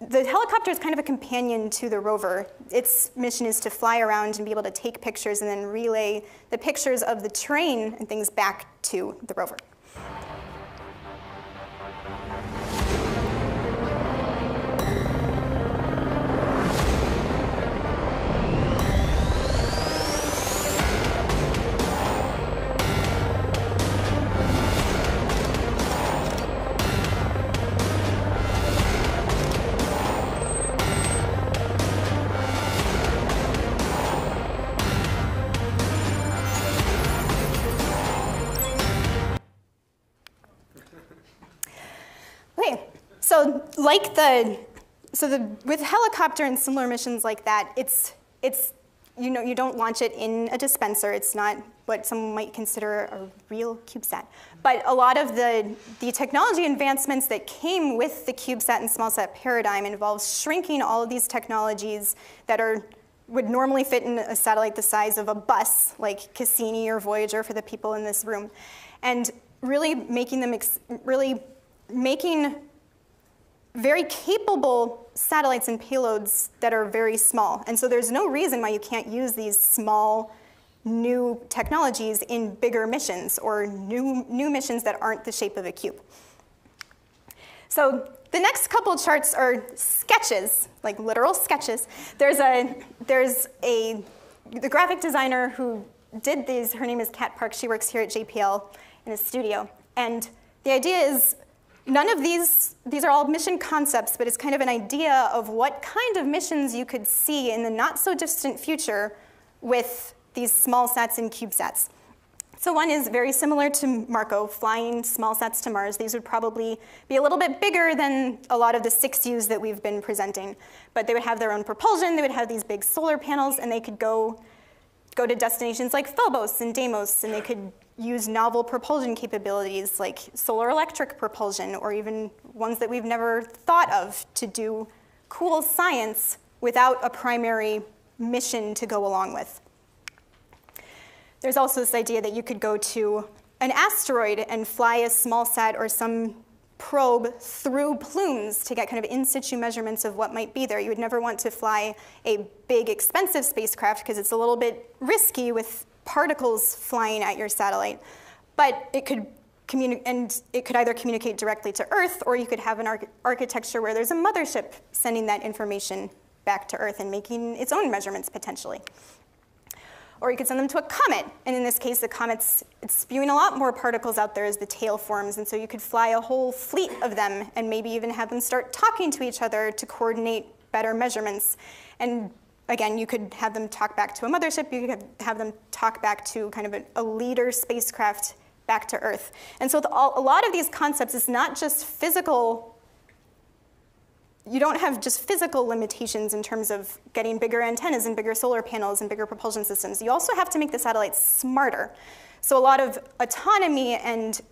the helicopter is kind of a companion to the rover. Its mission is to fly around and be able to take pictures and then relay the pictures of the terrain and things back to the rover. With helicopter and similar missions like that, you don't launch it in a dispenser. It's not what someone might consider a real CubeSat. But a lot of the technology advancements that came with the CubeSat and SmallSat paradigm involves shrinking all of these technologies that would normally fit in a satellite the size of a bus, like Cassini or Voyager for the people in this room, and really making very capable satellites and payloads that are very small. And so there's no reason why you can't use these small, new technologies in bigger missions or new missions that aren't the shape of a cube. So the next couple charts are sketches, like literal sketches. The graphic designer who did these, her name is Kat Park. She works here at JPL in a studio. And the idea is, none of these are all mission concepts, but it's kind of an idea of what kind of missions you could see in the not so distant future with these small sats and CubeSats. So one is very similar to Marco, flying small sats to Mars. These would probably be a little bit bigger than a lot of the 6Us that we've been presenting. But they would have their own propulsion, they would have these big solar panels, and they could go to destinations like Phobos and Deimos, and they could use novel propulsion capabilities like solar electric propulsion, or even ones that we've never thought of to do cool science without a primary mission to go along with. There's also this idea that you could go to an asteroid and fly a small sat or some probe through plumes to get kind of in situ measurements of what might be there. You would never want to fly a big, expensive spacecraft because it's a little bit risky with particles flying at your satellite. But it could either communicate directly to Earth, or you could have an architecture where there's a mothership sending that information back to Earth and making its own measurements potentially. Or you could send them to a comet, and in this case, the comet's spewing a lot more particles out there as the tail forms, and so you could fly a whole fleet of them and maybe even have them start talking to each other to coordinate better measurements. And again, you could have them talk back to a mothership, you could have them talk back to kind of a leader spacecraft back to Earth. And so a lot of these concepts is not just physical. You don't have just physical limitations in terms of getting bigger antennas and bigger solar panels and bigger propulsion systems. You also have to make the satellites smarter. So a lot of autonomy and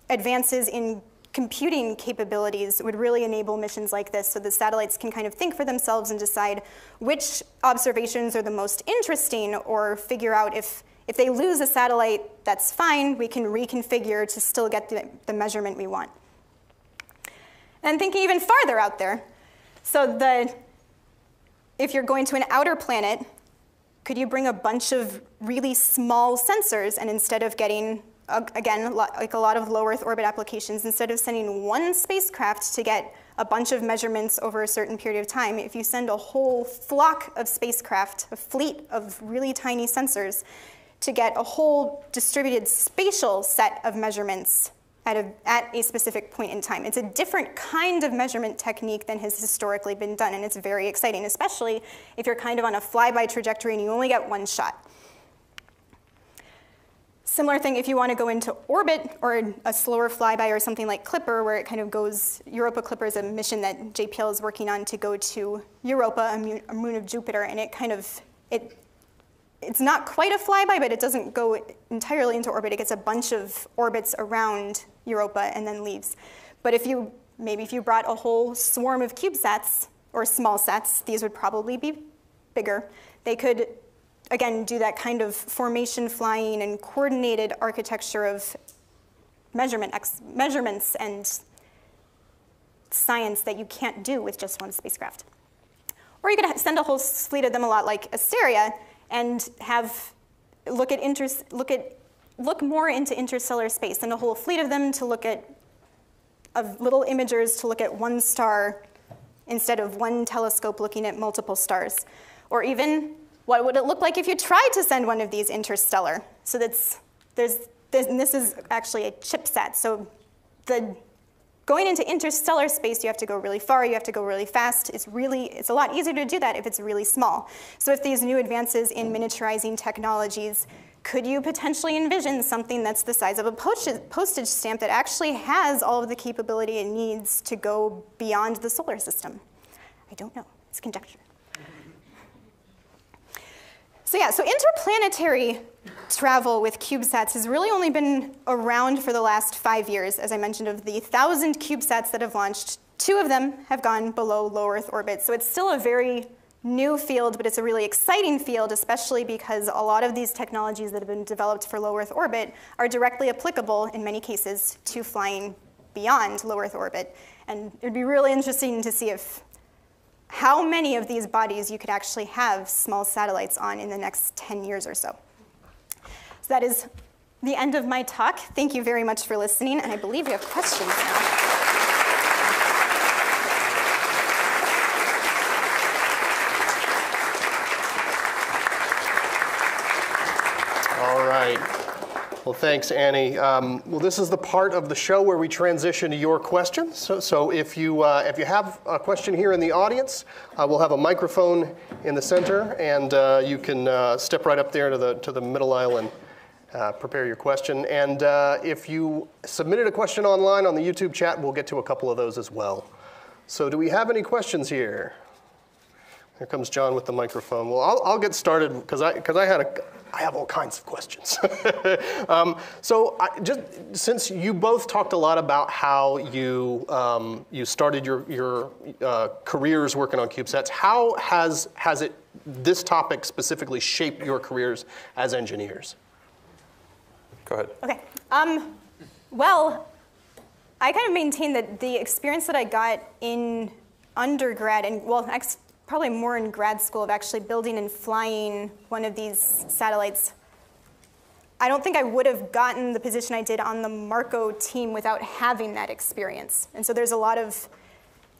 advances in computing capabilities would really enable missions like this, so the satellites can kind of think for themselves and decide which observations are the most interesting, or figure out if they lose a satellite, that's fine, we can reconfigure to still get the measurement we want. And thinking even farther out there, so if you're going to an outer planet, could you bring a bunch of really small sensors, and instead of getting, again, like a lot of low Earth orbit applications, instead of sending one spacecraft to get a bunch of measurements over a certain period of time, if you send a whole flock of spacecraft, a fleet of really tiny sensors, to get a whole distributed spatial set of measurements at a specific point in time. It's a different kind of measurement technique than has historically been done, and it's very exciting, especially if you're kind of on a flyby trajectory and you only get one shot. Similar thing if you want to go into orbit, or a slower flyby, or something like Clipper, where it kind of goes. Europa Clipper is a mission that JPL is working on to go to Europa, a moon of Jupiter, and it's not quite a flyby, but it doesn't go entirely into orbit. It gets a bunch of orbits around Europa and then leaves. But if you brought a whole swarm of CubeSats or SmallSats, these would probably be bigger. They could, again, do that kind of formation flying and coordinated architecture of measurements and science that you can't do with just one spacecraft. Or you could send a whole fleet of them, a lot like Asteroid, and look more into interstellar space, and a whole fleet of them to look at, of little imagers to look at one star instead of one telescope looking at multiple stars. Or even, what would it look like if you tried to send one of these interstellar? So and this is actually a CubeSat. So going into interstellar space, you have to go really far, you have to go really fast. It's a lot easier to do that if it's really small. So if these new advances in miniaturizing technologies, could you potentially envision something that's the size of a postage stamp that actually has all of the capability it needs to go beyond the solar system? I don't know, it's conjecture. So yeah, so interplanetary travel with CubeSats has really only been around for the last 5 years. As I mentioned, of the 1,000 CubeSats that have launched, 2 of them have gone below low Earth orbit. So it's still a very new field, but it's a really exciting field, especially because a lot of these technologies that have been developed for low Earth orbit are directly applicable, in many cases, to flying beyond low Earth orbit. And it would be really interesting to see how many of these bodies you could actually have small satellites on in the next 10 years or so. So that is the end of my talk. Thank you very much for listening, and I believe we have questions now. All right. Well, thanks, Annie. Well, this is the part of the show where we transition to your questions. So if you have a question here in the audience, we'll have a microphone in the center, and you can step right up there to the middle aisle and prepare your question. And if you submitted a question online on the YouTube chat, we'll get to a couple of those as well. So do we have any questions here? Here comes John with the microphone. Well, I'll get started because I have all kinds of questions. Just since you both talked a lot about how you started your careers working on CubeSats, how has this topic specifically shaped your careers as engineers? Go ahead. Okay. Well, I kind of maintain that the experience that I got in undergrad, and well, probably more in grad school, of actually building and flying one of these satellites, I don't think I would have gotten the position I did on the Marco team without having that experience. And so there's a lot of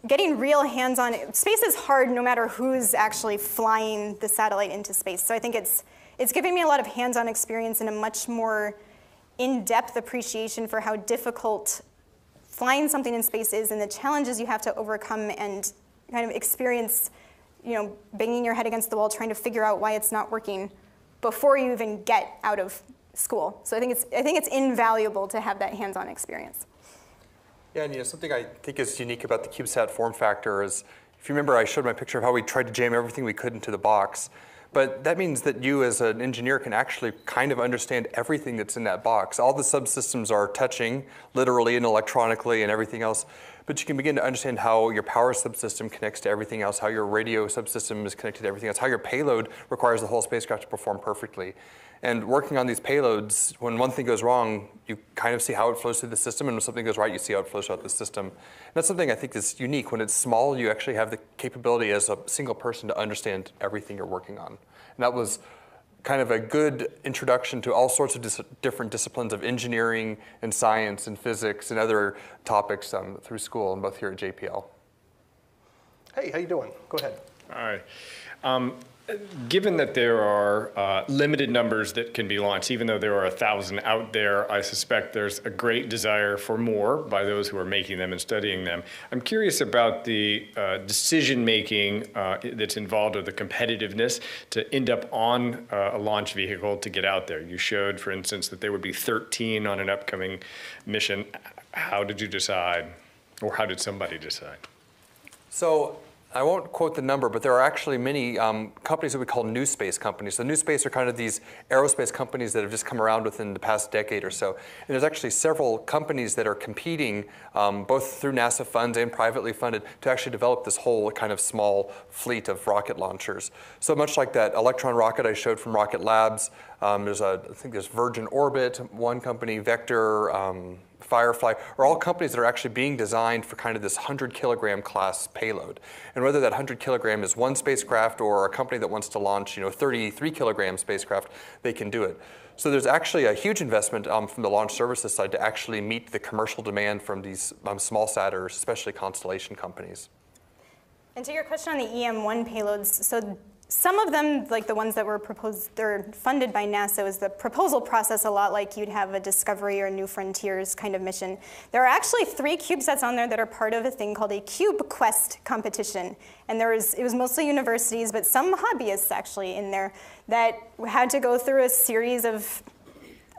getting real hands-on. Space is hard no matter who's actually flying the satellite into space. So I think it's giving me a lot of hands-on experience and a much more in-depth appreciation for how difficult flying something in space is and the challenges you have to overcome and kind of experience, banging your head against the wall trying to figure out why it's not working before you even get out of school. So I think it's invaluable to have that hands-on experience. Yeah, and something I think is unique about the CubeSat form factor is, if you remember, I showed my picture of how we tried to jam everything we could into the box. But that means that you as an engineer can actually kind of understand everything that's in that box. All the subsystems are touching, literally and electronically and everything else. But you can begin to understand how your power subsystem connects to everything else, how your radio subsystem is connected to everything else, how your payload requires the whole spacecraft to perform perfectly. And working on these payloads, when one thing goes wrong, you kind of see how it flows through the system, and when something goes right, you see how it flows throughout the system. And that's something I think is unique. When it's small, you actually have the capability as a single person to understand everything you're working on. And that was kind of a good introduction to all sorts of different disciplines of engineering and science and physics and other topics through school, and both here at JPL. Hey, how you doing? Go ahead. All right. Given that there are limited numbers that can be launched, even though there are 1,000 out there, I suspect there's a great desire for more by those who are making them and studying them. I'm curious about the decision-making that's involved, or the competitiveness to end up on a launch vehicle to get out there. You showed, for instance, that there would be 13 on an upcoming mission. How did you decide, or how did somebody decide? So I won't quote the number, but there are actually many companies that we call new space companies. So new space are kind of these aerospace companies that have just come around within the past decade or so. And there's actually several companies that are competing, both through NASA funds and privately funded, to actually develop this whole kind of small fleet of rocket launchers. So much like that Electron rocket I showed from Rocket Labs, I think there's Virgin Orbit, one company, Vector, Firefly, are all companies that are actually being designed for kind of this 100-kilogram class payload. And whether that 100-kilogram is one spacecraft or a company that wants to launch 33-kilogram spacecraft, they can do it. So there's actually a huge investment from the launch services side to actually meet the commercial demand from these small sat, or especially constellation companies. And to your question on the EM1 payloads, so some of them, like the ones that were proposed, they're funded by NASA, is the proposal process a lot like you'd have a Discovery or New Frontiers kind of mission. There are actually 3 CubeSats on there that are part of a thing called a CubeQuest competition. And it was mostly universities, but some hobbyists actually in there that had to go through a series of,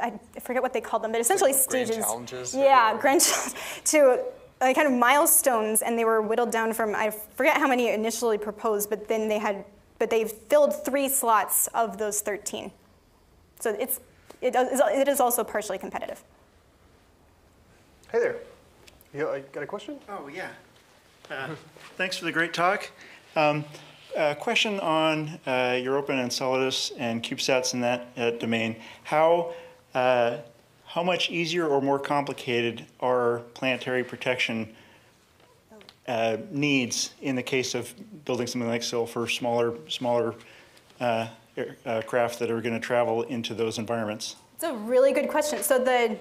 I forget what they called them, but essentially stages. Grand challenges? Yeah, grand challenges to kind of milestones, and they were whittled down from, I forget how many initially proposed, but then they filled 3 slots of those 13. So it is also partially competitive. Hey there. You got a question? Oh, yeah. Thanks for the great talk. Question on Europa and Enceladus and CubeSats in that domain. How much easier or more complicated are planetary protection needs in the case of building something like SIL for smaller craft that are going to travel into those environments? It's a really good question. So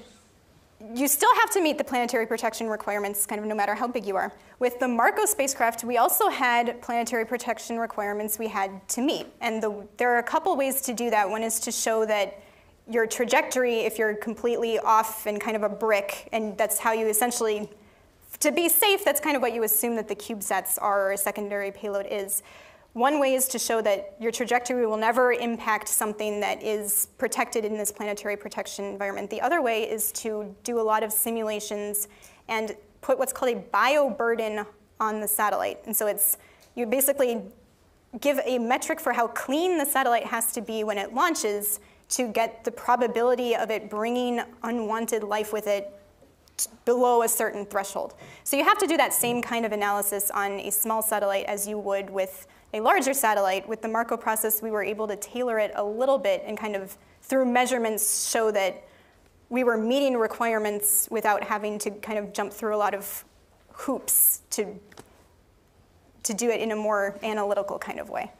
you still have to meet the planetary protection requirements, kind of no matter how big you are. With the Marco spacecraft, we also had planetary protection requirements we had to meet. And there are a couple ways to do that. One is to show that your trajectory, if you're completely off and kind of a brick, and that's how you essentially, to be safe, that's kind of what you assume that the CubeSats are, or a secondary payload is. One way is to show that your trajectory will never impact something that is protected in this planetary protection environment. The other way is to do a lot of simulations and put what's called a bioburden on the satellite. And so you basically give a metric for how clean the satellite has to be when it launches to get the probability of it bringing unwanted life with it below a certain threshold. So you have to do that same kind of analysis on a small satellite as you would with a larger satellite. With the Marco process, we were able to tailor it a little bit and kind of, through measurements, show that we were meeting requirements without having to kind of jump through a lot of hoops to do it in a more analytical kind of way.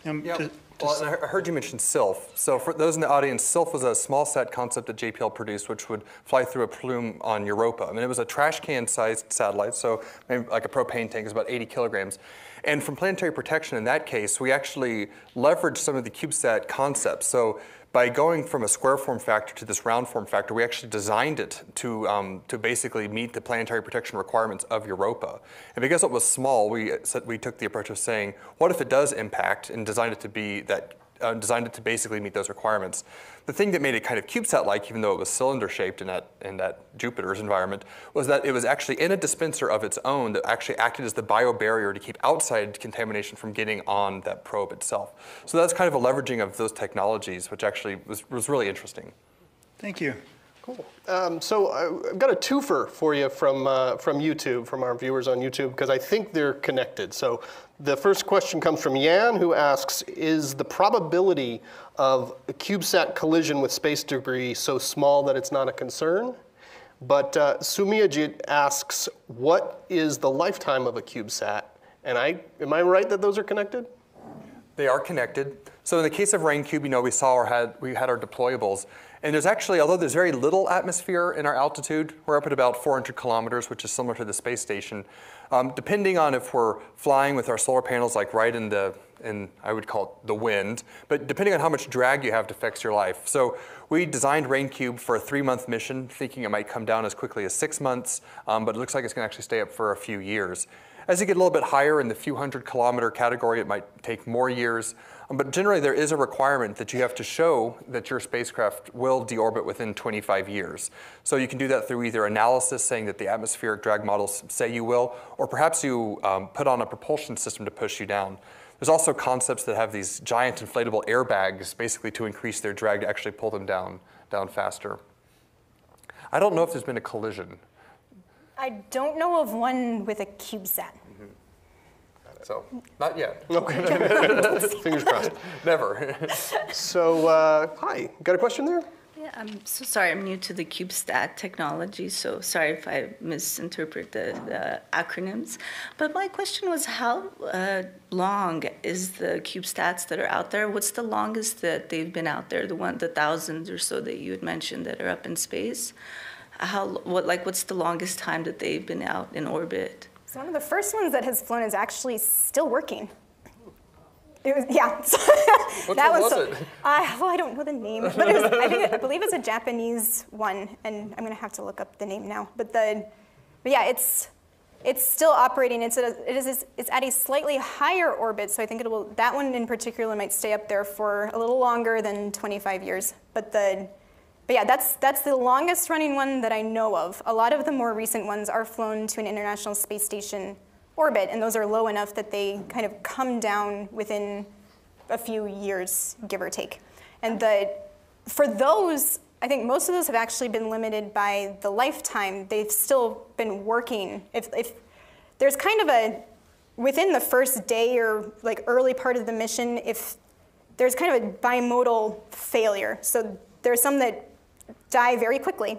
Well, I heard you mention SILF. So for those in the audience, SILF was a SmallSat concept that JPL produced, which would fly through a plume on Europa. I mean, it was a trash can-sized satellite, so maybe like a propane tank is about 80 kilograms. And from planetary protection, in that case, we actually leveraged some of the CubeSat concepts. So by going from a square form factor to this round form factor, we actually designed it to basically meet the planetary protection requirements of Europa. And because it was small, we took the approach of saying, what if it does impact, and designed it to be that, designed it to basically meet those requirements. The thing that made it kind of CubeSat-like, even though it was cylinder-shaped in that Jupiter's environment, was that it was actually in a dispenser of its own that actually acted as the biobarrier to keep outside contamination from getting on that probe itself. So that's kind of a leveraging of those technologies, which actually was really interesting. Thank you. Cool. So I've got a twofer for you from YouTube, from our viewers on YouTube, because I think they're connected. So the first question comes from Yan, who asks, is the probability of a CubeSat collision with space debris so small that it's not a concern? But Sumiyajit asks, what is the lifetime of a CubeSat? And am I right that those are connected? They are connected. So in the case of RainCube, you know, we had our deployables. And there's actually, although there's very little atmosphere in our altitude, we're up at about 400 kilometers, which is similar to the space station. Depending on if we're flying with our solar panels like right in I would call it the wind, but depending on how much drag you have to fix your life. So we designed RainCube for a 3-month mission, thinking it might come down as quickly as 6 months, but it looks like it's going to actually stay up for a few years. As you get a little bit higher in the few hundred kilometer category, it might take more years. But generally, there is a requirement that you have to show that your spacecraft will deorbit within 25 years. So you can do that through either analysis, saying that the atmospheric drag models say you will, or perhaps you put on a propulsion system to push you down. There's also concepts that have these giant inflatable airbags, basically to increase their drag to actually pull them down faster. I don't know if there's been a collision. I don't know of one with a CubeSat. So, not yet. Okay. Fingers crossed. Never. So, hi, got a question there? Yeah, I'm so sorry. I'm new to the CubeSat technology, so sorry if I misinterpret the acronyms. But my question was, how long is the CubeSats that are out there? What's the longest that they've been out there? The thousands or so that you had mentioned that are up in space. What's the longest time that they've been out in orbit? So one of the first ones that has flown is actually still working. It was, yeah. What was it? Well, I don't know the name, but it was, I believe it's a Japanese one, and I'm going to have to look up the name now. But yeah, it's still operating. It's at a slightly higher orbit, so I think that one in particular might stay up there for a little longer than 25 years. But yeah, that's the longest running one that I know of. A lot of the more recent ones are flown to an International Space Station orbit, and those are low enough that they kind of come down within a few years, give or take. And for those, I think most of those have actually been limited by the lifetime. They've still been working. If there's kind of within the first day or like early part of the mission, if there's kind of a bimodal failure. So there's some that die very quickly,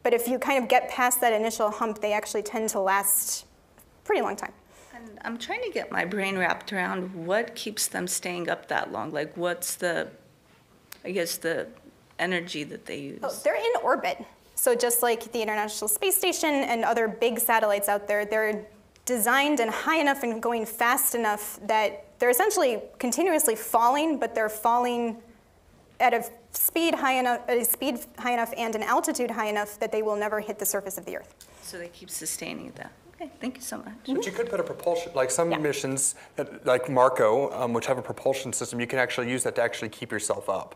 but if you kind of get past that initial hump, they actually tend to last a pretty long time. And I'm trying to get my brain wrapped around what keeps them staying up that long. Like, what's the energy that they use? Oh, they're in orbit. So just like the International Space Station and other big satellites out there, they're designed and high enough and going fast enough that they're essentially continuously falling, but they're falling at a speed high enough and an altitude high enough that they will never hit the surface of the Earth. So they keep sustaining that. Okay, thank you so much. But you could put a propulsion, like some missions, like Marco, which have a propulsion system, you can actually use that to actually keep yourself up.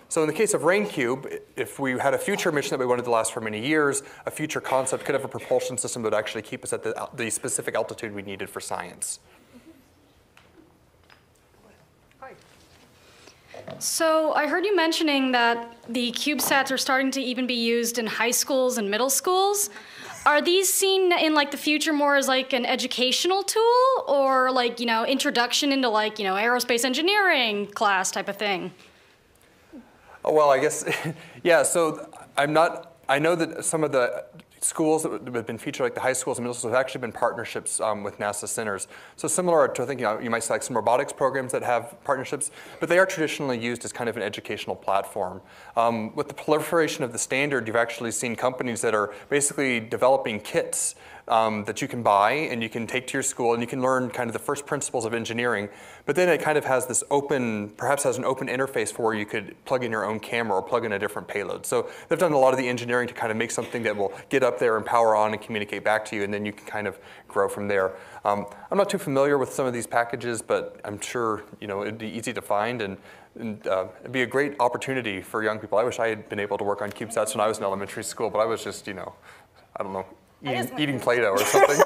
So in the case of RainCube, if we had a future mission that we wanted to last for many years, a future concept could have a propulsion system that would actually keep us at the specific altitude we needed for science. So I heard you mentioning that the CubeSats are starting to even be used in high schools and middle schools. Are these seen in like the future more as like an educational tool, or like, introduction into like, aerospace engineering class type of thing? Well, I guess, yeah, so I'm not I know that some of the schools that have been featured, like the high schools and middle schools, have actually been partnerships with NASA centers. So similar to, I think, you might see like some robotics programs that have partnerships, but they are traditionally used as kind of an educational platform. With the proliferation of the standard, you've actually seen companies that are basically developing kits that you can buy and you can take to your school and you can learn kind of the first principles of engineering. But then it kind of has this open, perhaps has an open interface for where you could plug in your own camera or plug in a different payload. So they've done a lot of the engineering to kind of make something that will get up there and power on and communicate back to you, and then you can kind of grow from there. I'm not too familiar with some of these packages, but I'm sure it'd be easy to find, and it'd be a great opportunity for young people. I wish I had been able to work on CubeSats when I was in elementary school, but I was just, I don't know, eating Play-Doh or something.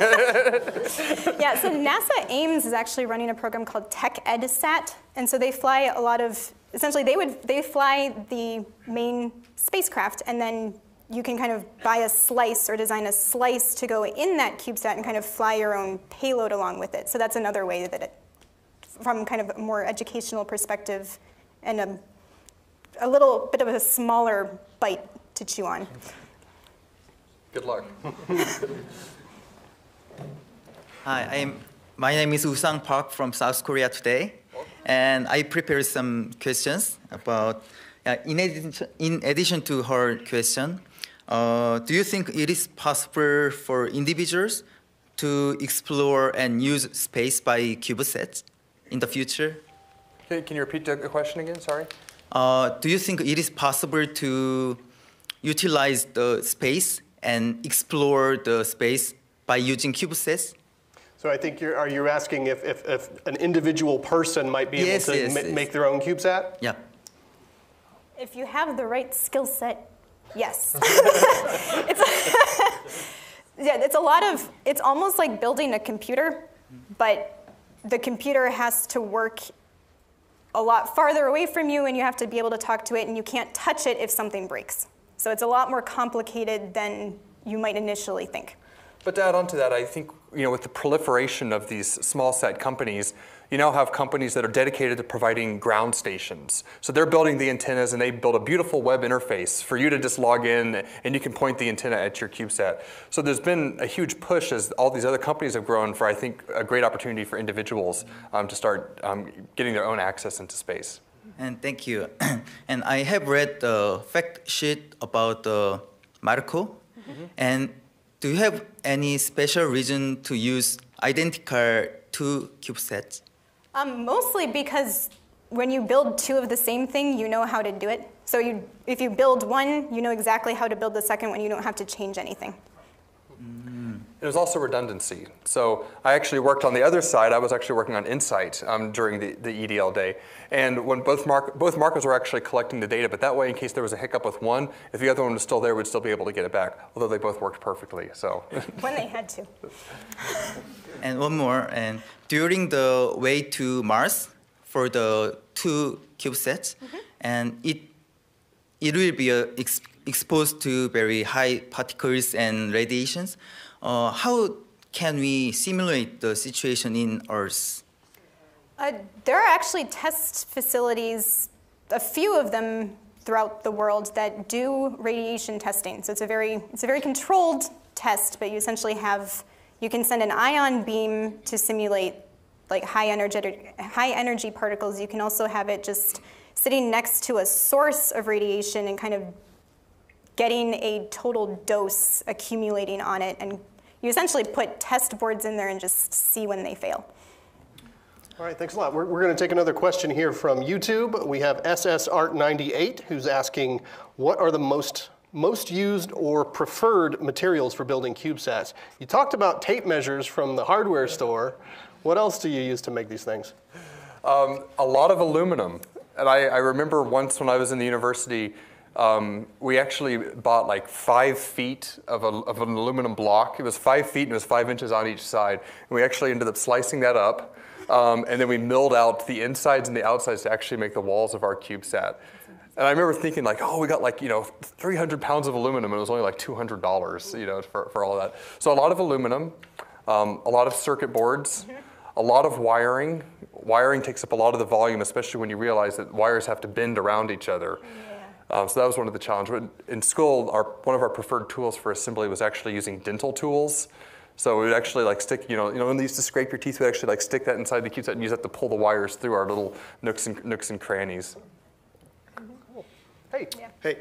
Yeah, so NASA Ames is actually running a program called TechEdSat, and so they fly a lot of, essentially they fly the main spacecraft, and then you can kind of buy a slice or design a slice to go in that CubeSat and kind of fly your own payload along with it. So that's another way that it, from kind of a more educational perspective, and a little bit of a smaller bite to chew on. Good luck. Hi, my name is Usang Park from South Korea today, and I prepared some questions about, in addition to her question, do you think it is possible for individuals to explore and use space by CubeSats in the future? Can you repeat the question again? Sorry. Do you think it is possible to utilize the space and explore the space by using CubeSats? So I think are you asking if an individual person might be able to make their own CubeSat? Yeah. If you have the right skill set, yes. It's almost like building a computer, but the computer has to work a lot farther away from you, and you have to be able to talk to it, and you can't touch it if something breaks. So it's a lot more complicated than you might initially think. But to add on to that, I think with the proliferation of these small sat companies, you now have companies that are dedicated to providing ground stations. So they're building the antennas, and they build a beautiful web interface for you to just log in, and you can point the antenna at your CubeSat. So there's been a huge push as all these other companies have grown for, I think, a great opportunity for individuals to start getting their own access into space. And thank you. And I have read the fact sheet about Marco. And do you have any special reason to use identical two CubeSats? Mostly because when you build two of the same thing, you know how to do it. So if you build one, you know exactly how to build the second one. You don't have to change anything. There's also redundancy. So I actually worked on the other side. I was actually working on InSight during the EDL day. And when both Marcos were actually collecting the data, but that way, in case there was a hiccup with one, if the other one was still there, we'd still be able to get it back, although they both worked perfectly. So when they had to. And one more, and during the way to Mars for the two CubeSats, and it will be exposed to very high particles and radiations. How can we simulate the situation in Earth? There are actually test facilities, a few of them throughout the world, that do radiation testing. So it's a very controlled test, but you essentially you can send an ion beam to simulate like high energy particles. You can also have it just sitting next to a source of radiation and kind of getting a total dose accumulating on it, and you essentially put test boards in there and just see when they fail. All right, thanks a lot. We're going to take another question here from YouTube. We have SSArt98, who's asking, what are the most used or preferred materials for building CubeSats? You talked about tape measures from the hardware store. What else do you use to make these things? A lot of aluminum. And I remember once when I was in the university, we actually bought like 5 feet of an aluminum block. It was 5 feet and it was 5 inches on each side. And we actually ended up slicing that up. And then we milled out the insides and the outsides to actually make the walls of our CubeSat. And I remember thinking like, oh, we got like, 300 pounds of aluminum, and it was only like $200, for all of that. So a lot of aluminum, a lot of circuit boards, a lot of wiring. Wiring takes up a lot of the volume, especially when you realize that wires have to bend around each other. So that was one of the challenges. In school, one of our preferred tools for assembly was actually using dental tools. So we would actually like stick, when they used to scrape your teeth, we'd actually like stick that inside the CubeSat and use that to pull the wires through our little nooks and crannies. Hey. Yeah. Hey.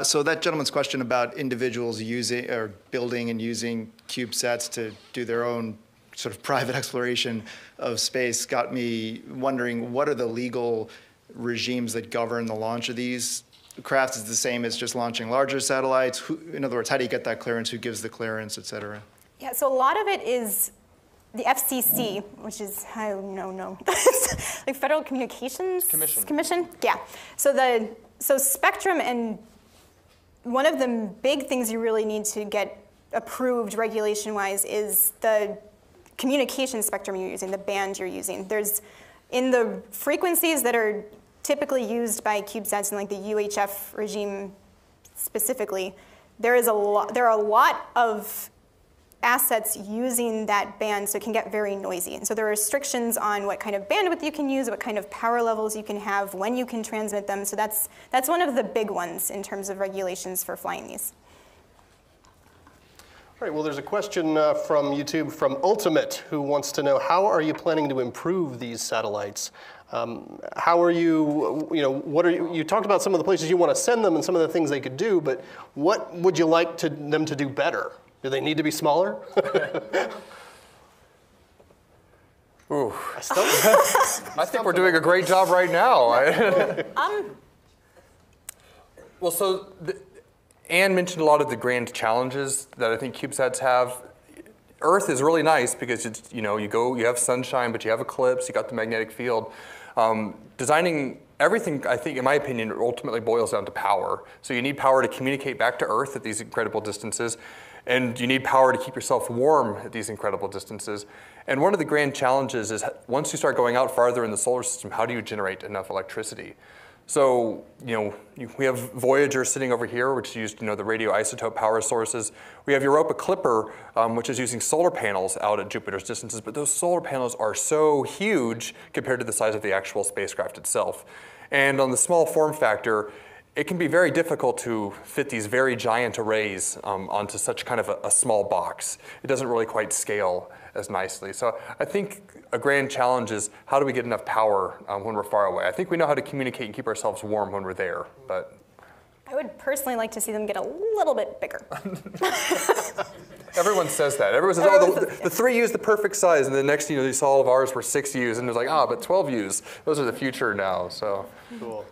So that gentleman's question about individuals using or building and using CubeSats to do their own sort of private exploration of space got me wondering, what are the legal regimes that govern the launch of these crafts? Is the same as just launching larger satellites? In other words, how do you get that clearance? Who gives the clearance, et cetera? Yeah, so a lot of it is the FCC, which is, I don't know, like Federal Communications Commission? Yeah. So spectrum, and one of the big things you really need to get approved regulation-wise is the communication spectrum you're using, the band you're using. There's, in the frequencies that are typically used by CubeSats in like the UHF regime specifically, there are a lot of assets using that band, so it can get very noisy. And so there are restrictions on what kind of bandwidth you can use, what kind of power levels you can have, when you can transmit them. So that's one of the big ones in terms of regulations for flying these. All right, well, there's a question from YouTube from Ultimate, who wants to know, how are you planning to improve these satellites? How are you, what are you talked about some of the places you want to send them and some of the things they could do, but what would you like them to do better? Do they need to be smaller? Ooh. I think we're doing a great job right now. Well, so Anne mentioned a lot of the grand challenges that I think CubeSats have. Earth is really nice because it's, you have sunshine, but you have eclipse, you got the magnetic field. Designing everything, I think, in my opinion, ultimately boils down to power. So you need power to communicate back to Earth at these incredible distances, and you need power to keep yourself warm at these incredible distances. And one of the grand challenges is, once you start going out farther in the solar system, how do you generate enough electricity? So, we have Voyager sitting over here, which used, the radioisotope power sources. We have Europa Clipper, which is using solar panels out at Jupiter's distances, but those solar panels are so huge compared to the size of the actual spacecraft itself. And on the small form factor, it can be very difficult to fit these very giant arrays onto such kind of a small box. It doesn't really quite scale as nicely. So I think a grand challenge is, how do we get enough power when we're far away? I think we know how to communicate and keep ourselves warm when we're there, but I would personally like to see them get a little bit bigger. Everyone says that. Everyone says, oh, the 3U is the perfect size, and the next you saw all of ours were 6Us, and it was like, but 12Us, those are the future now. So cool.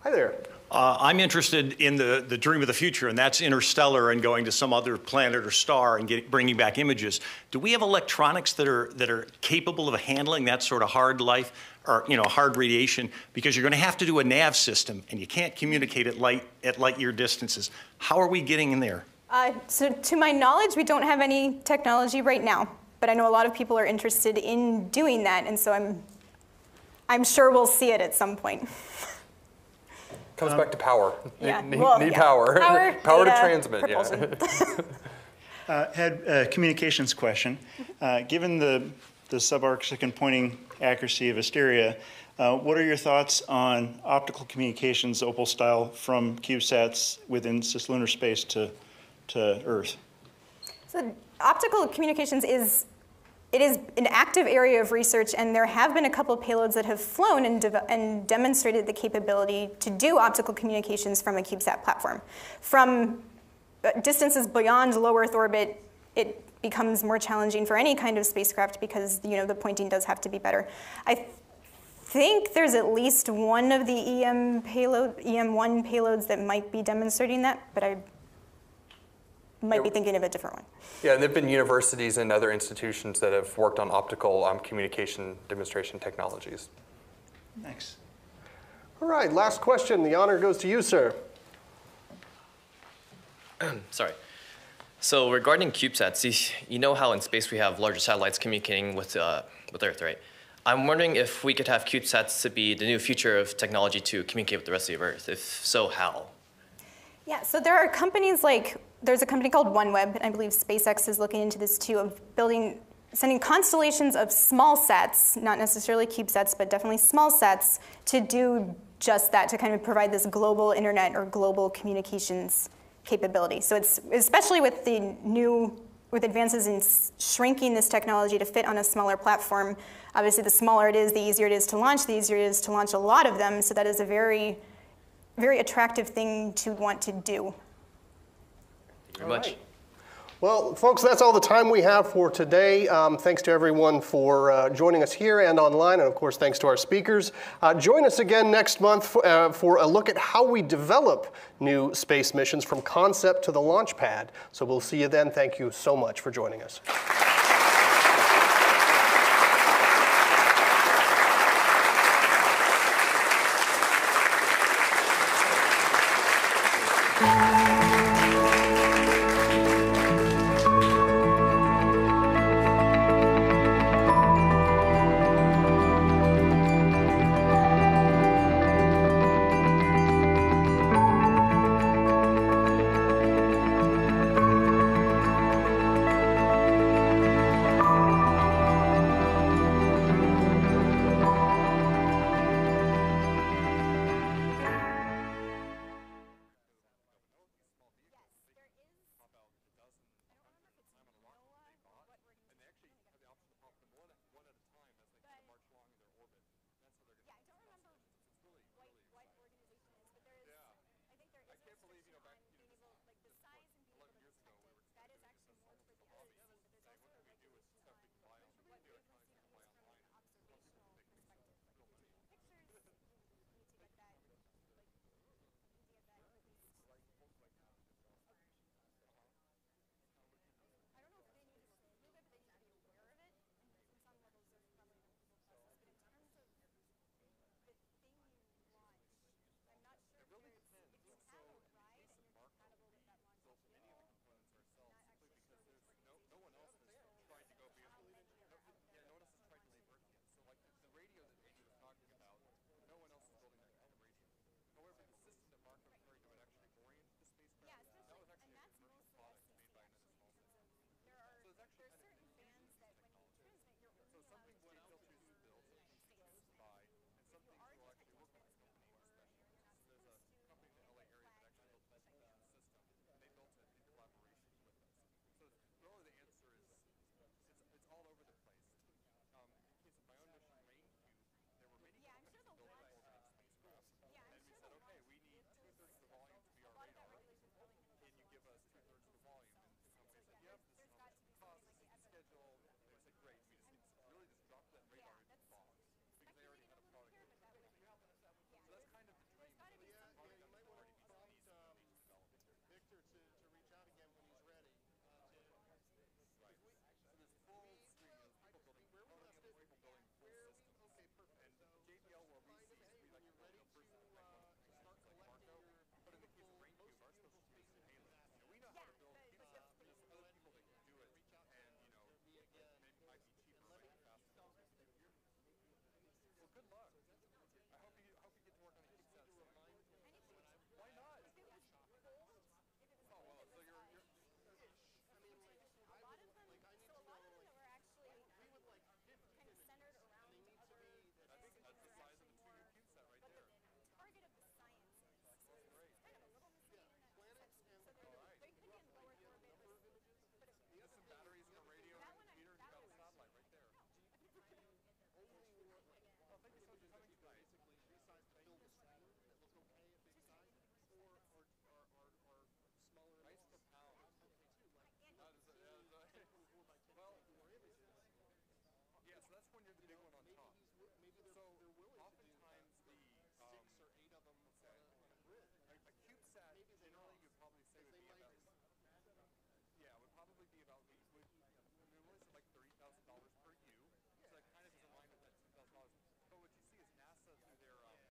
Hi there. I'm interested in the dream of the future, and that's interstellar and going to some other planet or star and bringing back images. Do we have electronics that are capable of handling that sort of hard life, or hard radiation? Because you're going to have to do a nav system, and you can't communicate at light year distances. How are we getting in there? So to my knowledge, we don't have any technology right now, but I know a lot of people are interested in doing that, and so I'm sure we'll see it at some point. Comes back to power. Yeah. Need Yeah. power. Power to data, transmit. propulsion. Had a communications question. Given the subarctic and pointing accuracy of Asteroid, what are your thoughts on optical communications, Opal style, from CubeSats within cislunar space to Earth? So optical communications is an active area of research, and there have been a couple of payloads that have flown and demonstrated the capability to do optical communications from a CubeSat platform. From distances beyond low Earth orbit, it becomes more challenging for any kind of spacecraft because the pointing does have to be better. I think there's at least one of the EM1 payloads that might be demonstrating that, but I might be thinking of a different one. Yeah, and there have been universities and other institutions that have worked on optical communication demonstration technologies. Thanks. All right, last question. The honor goes to you, sir. Sorry. So regarding CubeSats, you know how in space we have larger satellites communicating with Earth, right? I'm wondering if we could have CubeSats to be the new future of technology to communicate with the rest of Earth. If so, how? Yeah, so there are companies there's a company called OneWeb, and I believe SpaceX is looking into this too, of sending constellations of small sats, not necessarily CubeSats, but definitely small sats, to do just that, to kind of provide this global internet or global communications capability. So it's, especially with advances in shrinking this technology to fit on a smaller platform, obviously the smaller it is, the easier it is to launch, the easier it is to launch a lot of them, so that is a very, very attractive thing to want to do. Thank you very much. Well, folks, that's all the time we have for today. Thanks to everyone for joining us here and online, and of course, thanks to our speakers. Join us again next month for a look at how we develop new space missions from concept to the launch pad. So we'll see you then. Thank you so much for joining us.